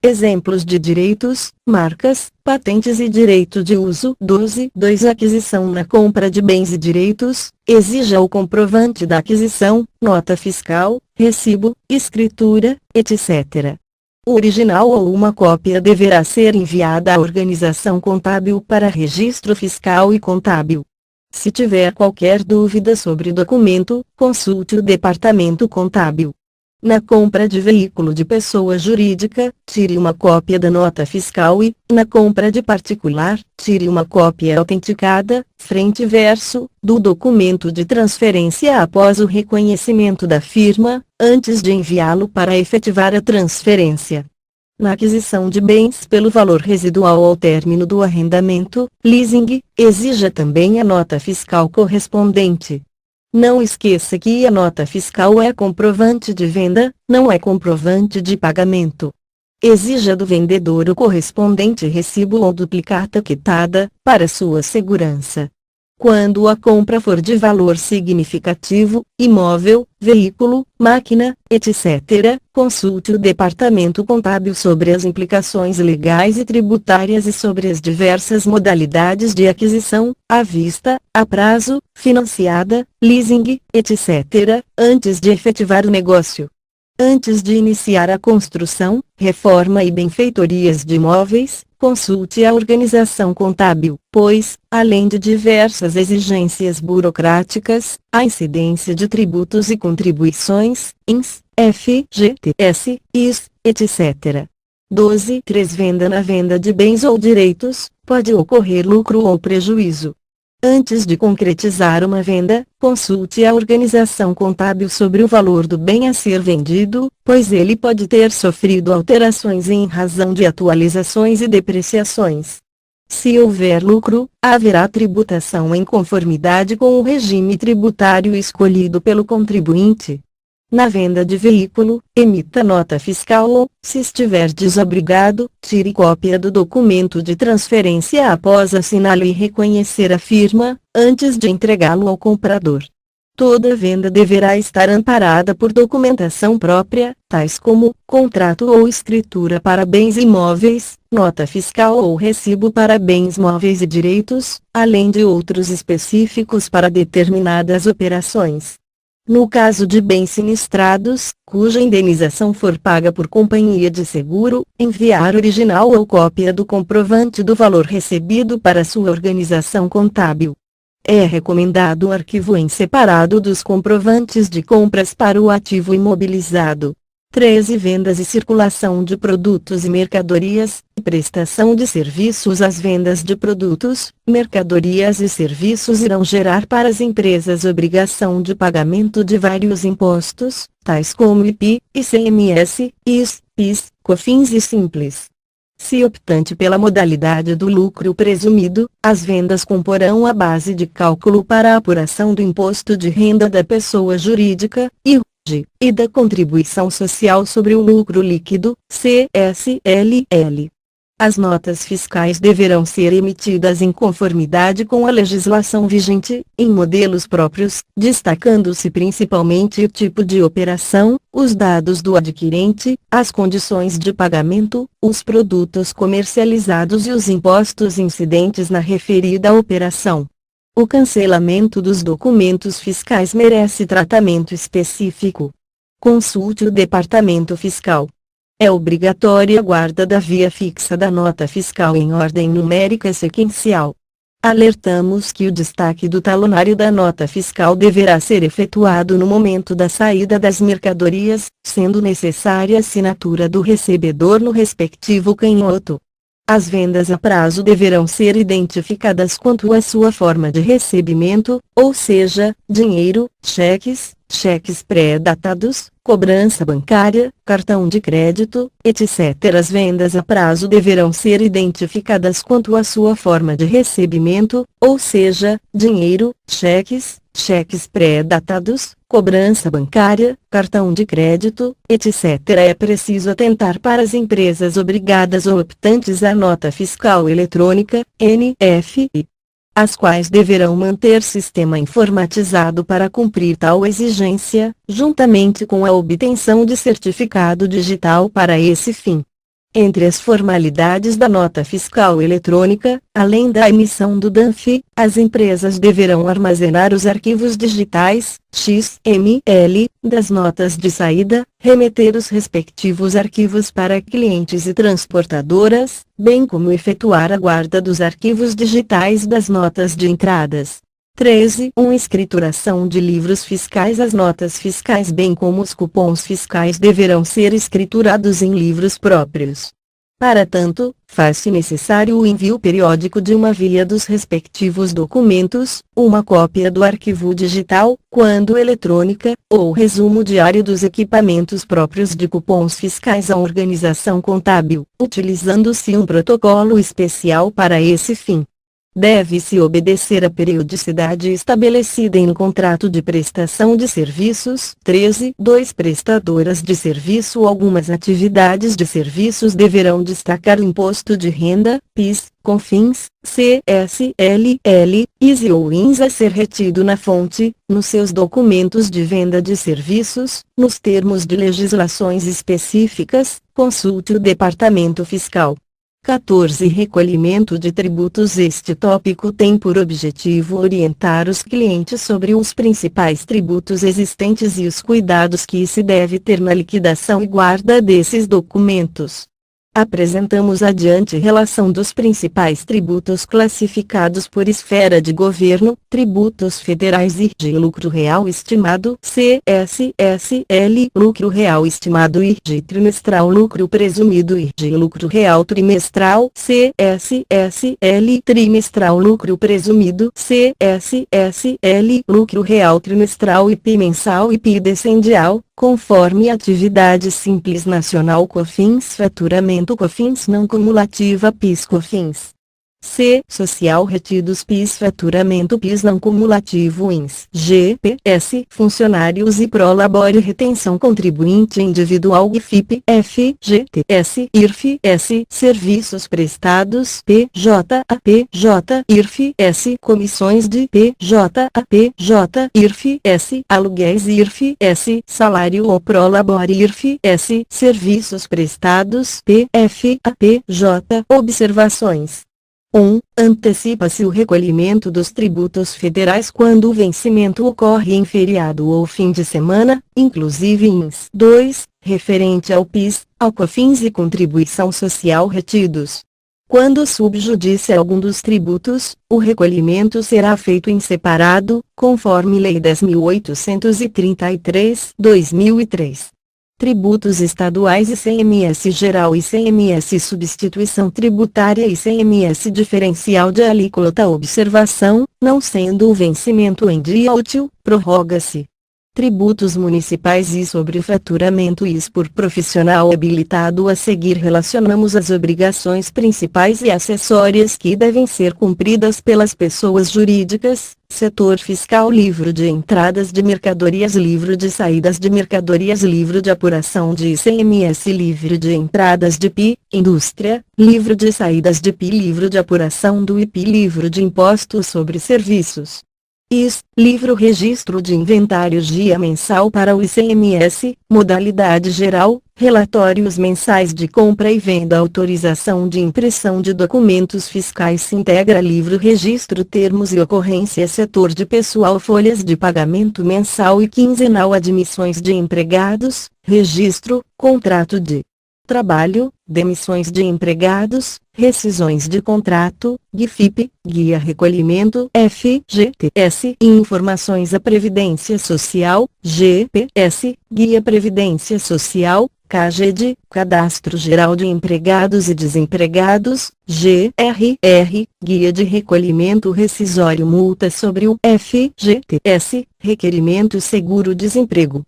Exemplos de direitos: marcas, patentes e direito de uso. 12.2 Aquisição. Na compra de bens e direitos, exija o comprovante da aquisição, nota fiscal, recibo, escritura, etc. O original ou uma cópia deverá ser enviada à organização contábil para registro fiscal e contábil. Se tiver qualquer dúvida sobre o documento, consulte o Departamento Contábil. Na compra de veículo de pessoa jurídica, tire uma cópia da nota fiscal e, na compra de particular, tire uma cópia autenticada, frente e verso, do documento de transferência após o reconhecimento da firma, antes de enviá-lo para efetivar a transferência. Na aquisição de bens pelo valor residual ao término do arrendamento, leasing, exija também a nota fiscal correspondente. Não esqueça que a nota fiscal é comprovante de venda, não é comprovante de pagamento. Exija do vendedor o correspondente recibo ou duplicata quitada, para sua segurança. Quando a compra for de valor significativo, imóvel, veículo, máquina, etc., consulte o Departamento Contábil sobre as implicações legais e tributárias e sobre as diversas modalidades de aquisição, à vista, a prazo, financiada, leasing, etc., antes de efetivar o negócio. Antes de iniciar a construção, reforma e benfeitorias de imóveis, consulte a organização contábil, pois, além de diversas exigências burocráticas, a incidência de tributos e contribuições, INS, FGTS, IS, etc. 12.3 Venda. Na venda de bens ou direitos, pode ocorrer lucro ou prejuízo. Antes de concretizar uma venda, consulte a organização contábil sobre o valor do bem a ser vendido, pois ele pode ter sofrido alterações em razão de atualizações e depreciações. Se houver lucro, haverá tributação em conformidade com o regime tributário escolhido pelo contribuinte. Na venda de veículo, emita nota fiscal ou, se estiver desobrigado, tire cópia do documento de transferência após assiná-lo e reconhecer a firma, antes de entregá-lo ao comprador. Toda venda deverá estar amparada por documentação própria, tais como contrato ou escritura para bens imóveis, nota fiscal ou recibo para bens móveis e direitos, além de outros específicos para determinadas operações. No caso de bens sinistrados, cuja indenização for paga por companhia de seguro, enviar original ou cópia do comprovante do valor recebido para sua organização contábil. É recomendado o arquivo em separado dos comprovantes de compras para o ativo imobilizado. 13 Vendas e circulação de produtos e mercadorias, prestação de serviços. As vendas de produtos, mercadorias e serviços irão gerar para as empresas obrigação de pagamento de vários impostos, tais como IP, ICMS, IS, PIS, COFINS e Simples. Se optante pela modalidade do lucro presumido, as vendas comporão a base de cálculo para a apuração do imposto de renda da pessoa jurídica, e da contribuição social sobre o lucro líquido, CSLL. As notas fiscais deverão ser emitidas em conformidade com a legislação vigente, em modelos próprios, destacando-se principalmente o tipo de operação, os dados do adquirente, as condições de pagamento, os produtos comercializados e os impostos incidentes na referida operação. O cancelamento dos documentos fiscais merece tratamento específico. Consulte o Departamento Fiscal. É obrigatória a guarda da via fixa da nota fiscal em ordem numérica sequencial. Alertamos que o destaque do talonário da nota fiscal deverá ser efetuado no momento da saída das mercadorias, sendo necessária a assinatura do recebedor no respectivo canhoto. As vendas a prazo deverão ser identificadas quanto à sua forma de recebimento, ou seja, dinheiro, cheques pré-datados, cobrança bancária, cartão de crédito, etc. As vendas a prazo deverão ser identificadas quanto à sua forma de recebimento, ou seja, dinheiro, cheques pré-datados, cobrança bancária, cartão de crédito, etc. É preciso atentar para as empresas obrigadas ou optantes à nota fiscal eletrônica, NFI, as quais deverão manter sistema informatizado para cumprir tal exigência, juntamente com a obtenção de certificado digital para esse fim. Entre as formalidades da nota fiscal eletrônica, além da emissão do DANF, as empresas deverão armazenar os arquivos digitais, XML, das notas de saída, remeter os respectivos arquivos para clientes e transportadoras, bem como efetuar a guarda dos arquivos digitais das notas de entradas. 13. Escrituração de livros fiscais. As notas fiscais bem como os cupons fiscais deverão ser escriturados em livros próprios. Para tanto, faz-se necessário o envio periódico de uma via dos respectivos documentos, uma cópia do arquivo digital, quando eletrônica, ou resumo diário dos equipamentos próprios de cupons fiscais à organização contábil, utilizando-se um protocolo especial para esse fim. Deve-se obedecer à periodicidade estabelecida em contrato de prestação de serviços. 13. Prestadoras de serviço. Algumas atividades de serviços deverão destacar o imposto de renda, PIS, COFINS, CSLL, ISE ou INS a ser retido na fonte, nos seus documentos de venda de serviços, nos termos de legislações específicas. Consulte o Departamento Fiscal. 14. Recolhimento de tributos. Este tópico tem por objetivo orientar os clientes sobre os principais tributos existentes e os cuidados que se deve ter na liquidação e guarda desses documentos. Apresentamos adiante relação dos principais tributos classificados por esfera de governo, tributos federais e de lucro real estimado, CSSL, lucro real estimado e de trimestral, lucro presumido e de lucro real trimestral, CSSL, trimestral, lucro presumido, CSSL, lucro real trimestral, IP mensal, IP decendial, conforme atividade simples nacional, COFINS, faturamento, COFINS não cumulativa, PIS, COFINS. C. Social retidos, PIS, faturamento, PIS não cumulativo, INS, GPS, funcionários e prolabore, retenção contribuinte individual, GFIP, FGTS, IRF-S, serviços prestados, PJ-APJ, IRF-S, comissões de PJ-APJ, IRF-S, aluguéis, IRF-S, salário ou prolabore, IRF-S, serviços prestados, PF-APJ. Observações. 1. Antecipa-se o recolhimento dos tributos federais quando o vencimento ocorre em feriado ou fim de semana, inclusive INS. 2. Referente ao PIS, ao COFINS e contribuição social retidos. Quando subjudice algum dos tributos, o recolhimento será feito em separado, conforme Lei 10.833, 2003. Tributos estaduais, ICMS geral, ICMS substituição tributária, ICMS diferencial de alíquota. Observação: não sendo o vencimento em dia útil, prorroga-se. Tributos municipais e sobre o faturamento IS por profissional habilitado. A seguir relacionamos as obrigações principais e acessórias que devem ser cumpridas pelas pessoas jurídicas. Setor fiscal: livro de entradas de mercadorias, livro de saídas de mercadorias, livro de apuração de ICMS, livro de entradas de PI, indústria, livro de saídas de PI, livro de apuração do IP, livro de impostos sobre serviços. IS, livro registro de inventários, guia mensal para o ICMS, modalidade geral, relatórios mensais de compra e venda, autorização de impressão de documentos fiscais, se integra livro registro, termos e ocorrências, setor de pessoal, folhas de pagamento mensal e quinzenal, admissões de empregados, registro, contrato de trabalho, demissões de empregados, rescisões de contrato, GFIP, guia recolhimento, FGTS, informações à Previdência Social, GPS, guia Previdência Social, CAGED, Cadastro Geral de Empregados e Desempregados, GRR, guia de recolhimento rescisório, multa sobre o FGTS, requerimento seguro-desemprego.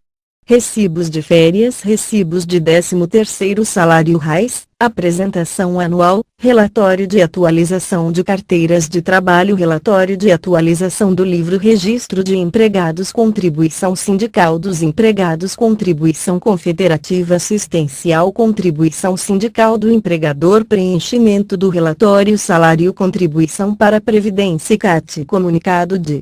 Recibos de férias, recibos de 13º salário RAIS, apresentação anual, relatório de atualização de carteiras de trabalho, relatório de atualização do livro registro de empregados, contribuição sindical dos empregados, contribuição confederativa assistencial, contribuição sindical do empregador, preenchimento do relatório salário, contribuição para a Previdência e CAT, comunicado de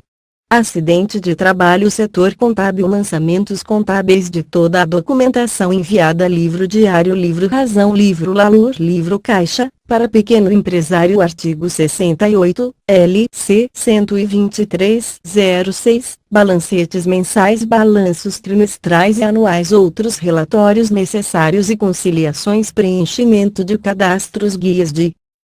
acidente de trabalho, setor contábil, lançamentos contábeis de toda a documentação enviada, livro diário, livro razão, livro LALUR, livro caixa, para pequeno empresário, artigo 68, LC 123/06, balancetes mensais, balanços trimestrais e anuais, outros relatórios necessários e conciliações, preenchimento de cadastros, guias de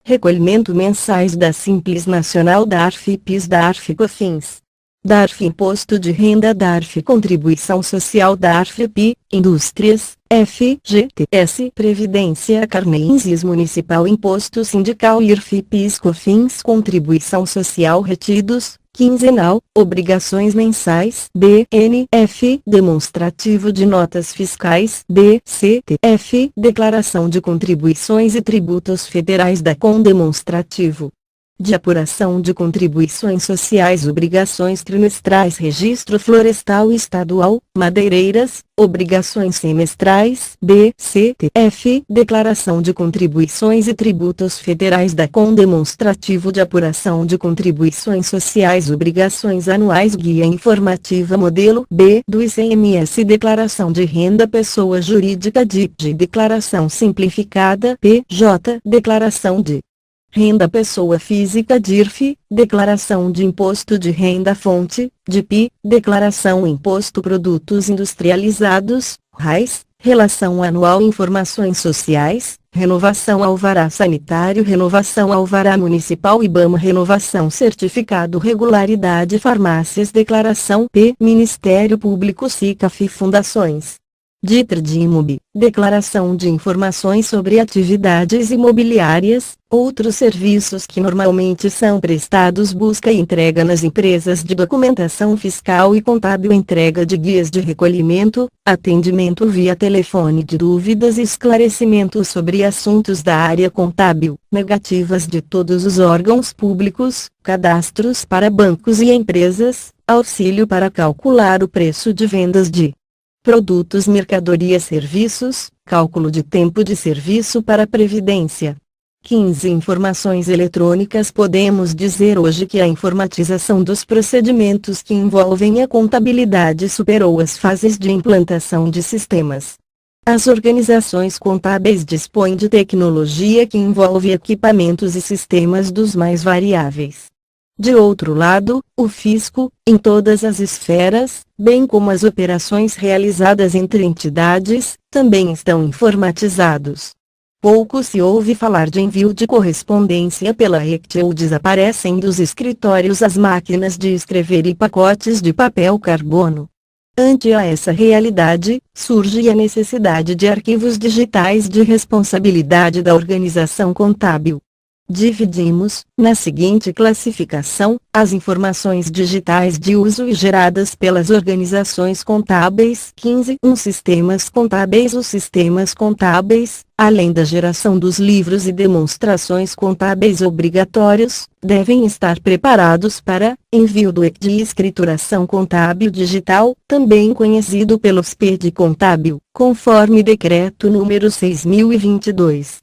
Recolhimento mensais da Simples Nacional DARF PIS DARF COFINS. DARF Imposto de Renda DARF Contribuição Social DARF PI, Indústrias, FGTS Previdência Carnensis Municipal Imposto Sindical IRF PIS COFINS Contribuição Social Retidos, quinzenal, obrigações mensais DNF Demonstrativo de notas fiscais DCTF Declaração de contribuições e tributos federais DACON Demonstrativo de apuração de contribuições sociais, obrigações trimestrais, registro florestal estadual, madeireiras, obrigações semestrais, DCTF, declaração de contribuições e tributos federais DACON demonstrativo de apuração de contribuições sociais, obrigações anuais, guia informativa modelo B do ICMS, declaração de renda pessoa jurídica DIP, declaração simplificada PJ, declaração de renda pessoa física DIRF, declaração de imposto de renda fonte, DIPI, declaração imposto produtos industrializados, RAIS, relação anual informações sociais, renovação alvará sanitário, renovação alvará municipal IBAMA, renovação certificado regularidade farmácias, declaração P Ministério Público SICAF fundações. DITR de IMOB, declaração de informações sobre atividades imobiliárias, outros serviços que normalmente são prestados, busca e entrega nas empresas de documentação fiscal e contábil, entrega de guias de recolhimento, atendimento via telefone de dúvidas e esclarecimentos sobre assuntos da área contábil, negativas de todos os órgãos públicos, cadastros para bancos e empresas, auxílio para calcular o preço de vendas de produtos, mercadorias, serviços, cálculo de tempo de serviço para previdência. 15. Informações eletrônicas. Podemos dizer hoje que a informatização dos procedimentos que envolvem a contabilidade superou as fases de implantação de sistemas. As organizações contábeis dispõem de tecnologia que envolve equipamentos e sistemas dos mais variáveis. De outro lado, o fisco, em todas as esferas, bem como as operações realizadas entre entidades, também estão informatizados. Pouco se ouve falar de envio de correspondência pela RECT ou desaparecem dos escritórios as máquinas de escrever e pacotes de papel carbono. Ante a essa realidade, surge a necessidade de arquivos digitais de responsabilidade da organização contábil. Dividimos, na seguinte classificação, as informações digitais de uso e geradas pelas organizações contábeis. 15. Sistemas contábeis. Os sistemas contábeis, além da geração dos livros e demonstrações contábeis obrigatórios, devem estar preparados para envio do EC de escrituração contábil digital, também conhecido pelos PED contábil, conforme Decreto número 6.022.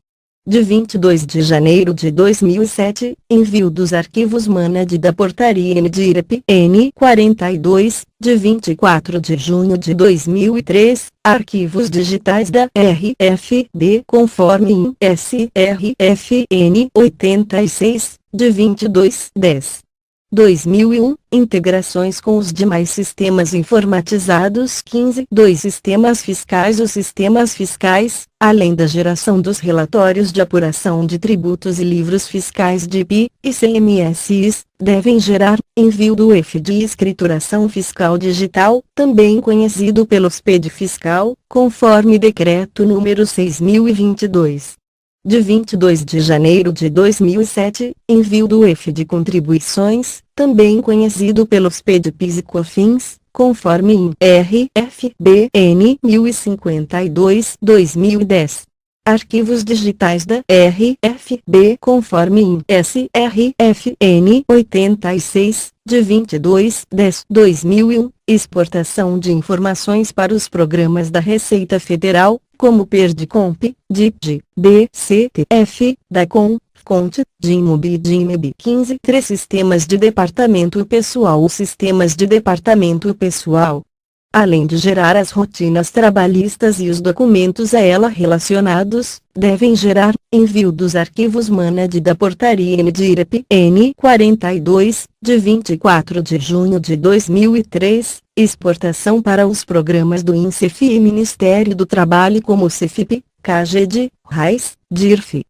De 22 de janeiro de 2007, envio dos arquivos MANAD da Portaria MDIRP N 42, de 24 de junho de 2003, arquivos digitais da RFB conforme IN SRFN 86, de 22/10/2001, integrações com os demais sistemas informatizados. 15. Sistemas fiscais. Os sistemas fiscais, além da geração dos relatórios de apuração de tributos e livros fiscais de IPI, ICMS, devem gerar envio do EF de escrituração fiscal digital, também conhecido pelos PED fiscal, conforme Decreto número 6.022. De 22 de janeiro de 2007, envio do EF de contribuições, também conhecido pelos PED PIS e COFINS, conforme IN RFBN 1052/2010. Arquivos digitais da RFB conforme IN SRFN 86, de 22/10/2001, exportação de informações para os programas da Receita Federal, como PERDCOMP, DIPD, DCTF, DACON, CONT, DIMOB e DIMEB. 15. Sistemas de departamento pessoal. Os sistemas de departamento pessoal, além de gerar as rotinas trabalhistas e os documentos a ela relacionados, devem gerar envio dos arquivos MANAD da Portaria MDIRP N 42, de 24 de junho de 2003, exportação para os programas do INCEF e Ministério do Trabalho como CEFIP, CAGED, RAIS, DIRF.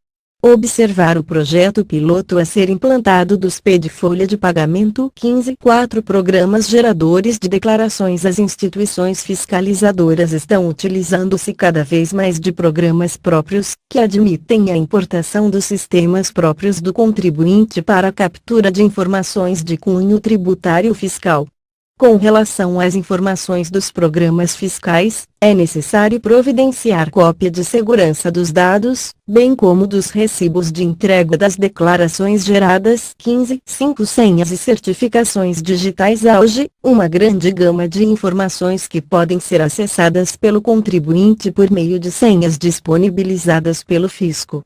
Observar o projeto piloto a ser implantado do SPE de folha de pagamento 15. 4 Programas geradores de declarações. As instituições fiscalizadoras estão utilizando-se cada vez mais de programas próprios, que admitem a importação dos sistemas próprios do contribuinte para a captura de informações de cunho tributário fiscal. Com relação às informações dos programas fiscais, é necessário providenciar cópia de segurança dos dados, bem como dos recibos de entrega das declarações geradas. 15. 5 Senhas e certificações digitais. Há hoje uma grande gama de informações que podem ser acessadas pelo contribuinte por meio de senhas disponibilizadas pelo fisco.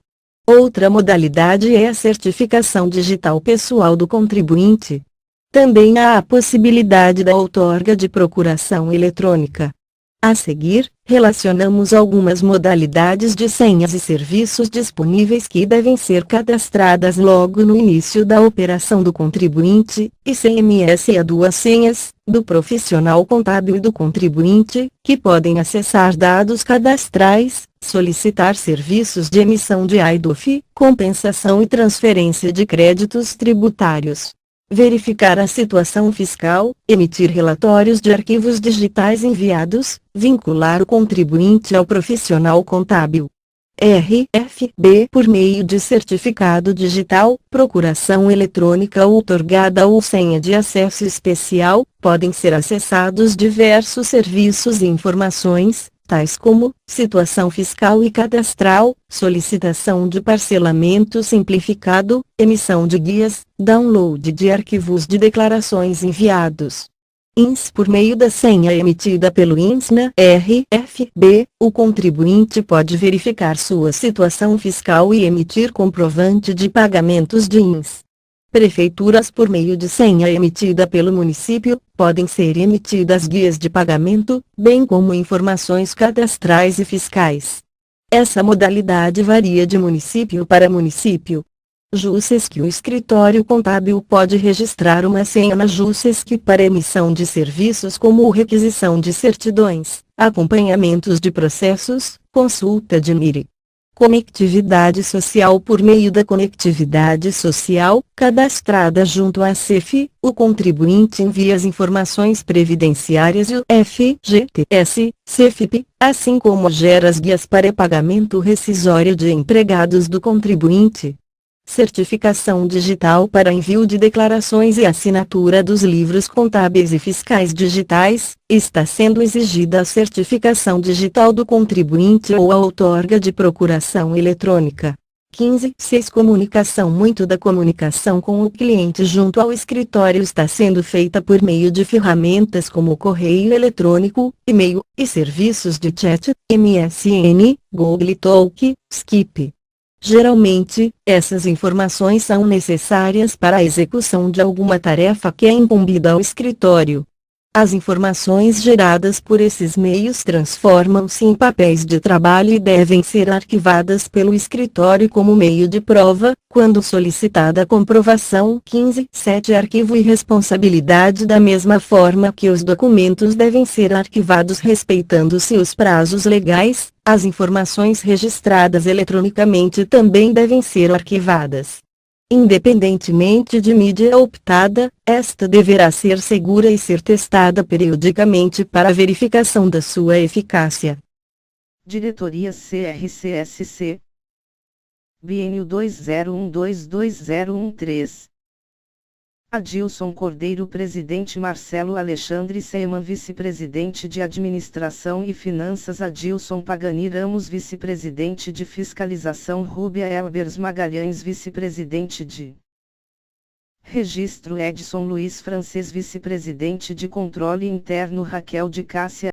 Outra modalidade é a certificação digital pessoal do contribuinte. Também há a possibilidade da outorga de procuração eletrônica. A seguir, relacionamos algumas modalidades de senhas e serviços disponíveis que devem ser cadastradas logo no início da operação do contribuinte, ICMS. Há 2 senhas, do profissional contábil e do contribuinte, que podem acessar dados cadastrais, solicitar serviços de emissão de AIDOF, compensação e transferência de créditos tributários, verificar a situação fiscal, emitir relatórios de arquivos digitais enviados, vincular o contribuinte ao profissional contábil. RFB por meio de certificado digital, procuração eletrônica outorgada ou senha de acesso especial, podem ser acessados diversos serviços e informações, tais como situação fiscal e cadastral, solicitação de parcelamento simplificado, emissão de guias, download de arquivos de declarações enviados. INS. Por meio da senha emitida pelo INS na RFB, o contribuinte pode verificar sua situação fiscal e emitir comprovante de pagamentos de INS. Prefeituras. Por meio de senha emitida pelo município, podem ser emitidas guias de pagamento, bem como informações cadastrais e fiscais. Essa modalidade varia de município para município. JUSESC. O escritório contábil pode registrar uma senha na JUSESC para emissão de serviços como requisição de certidões, acompanhamentos de processos, consulta de MIRI. Conectividade social. Por meio da conectividade social, cadastrada junto à CEF, o contribuinte envia as informações previdenciárias e o FGTS, CEFIP, assim como gera as guias para pagamento rescisório de empregados do contribuinte. Certificação digital para envio de declarações e assinatura dos livros contábeis e fiscais digitais. Está sendo exigida a certificação digital do contribuinte ou a outorga de procuração eletrônica. 15. 6 Comunicação. Muito da comunicação com o cliente junto ao escritório está sendo feita por meio de ferramentas como correio eletrônico, e-mail, e serviços de chat, MSN, Google Talk, Skype. Geralmente, essas informações são necessárias para a execução de alguma tarefa que é incumbida ao escritório. As informações geradas por esses meios transformam-se em papéis de trabalho e devem ser arquivadas pelo escritório como meio de prova, quando solicitada a comprovação. 15. 7 Arquivo e responsabilidade. Da mesma forma que os documentos devem ser arquivados respeitando-se os prazos legais, as informações registradas eletronicamente também devem ser arquivadas. Independentemente de mídia optada, esta deverá ser segura e ser testada periodicamente para verificação da sua eficácia. Diretoria CRCSC Bienio 2012-2013 Adilson Cordeiro, presidente. Marcelo Alexandre Seiman, vice-presidente de Administração e Finanças. Adilson Pagani Ramos, vice-presidente de Fiscalização. Rúbia Elbers Magalhães, vice-presidente de Registro. Edson Luiz Francês, vice-presidente de Controle Interno. Raquel de Cássia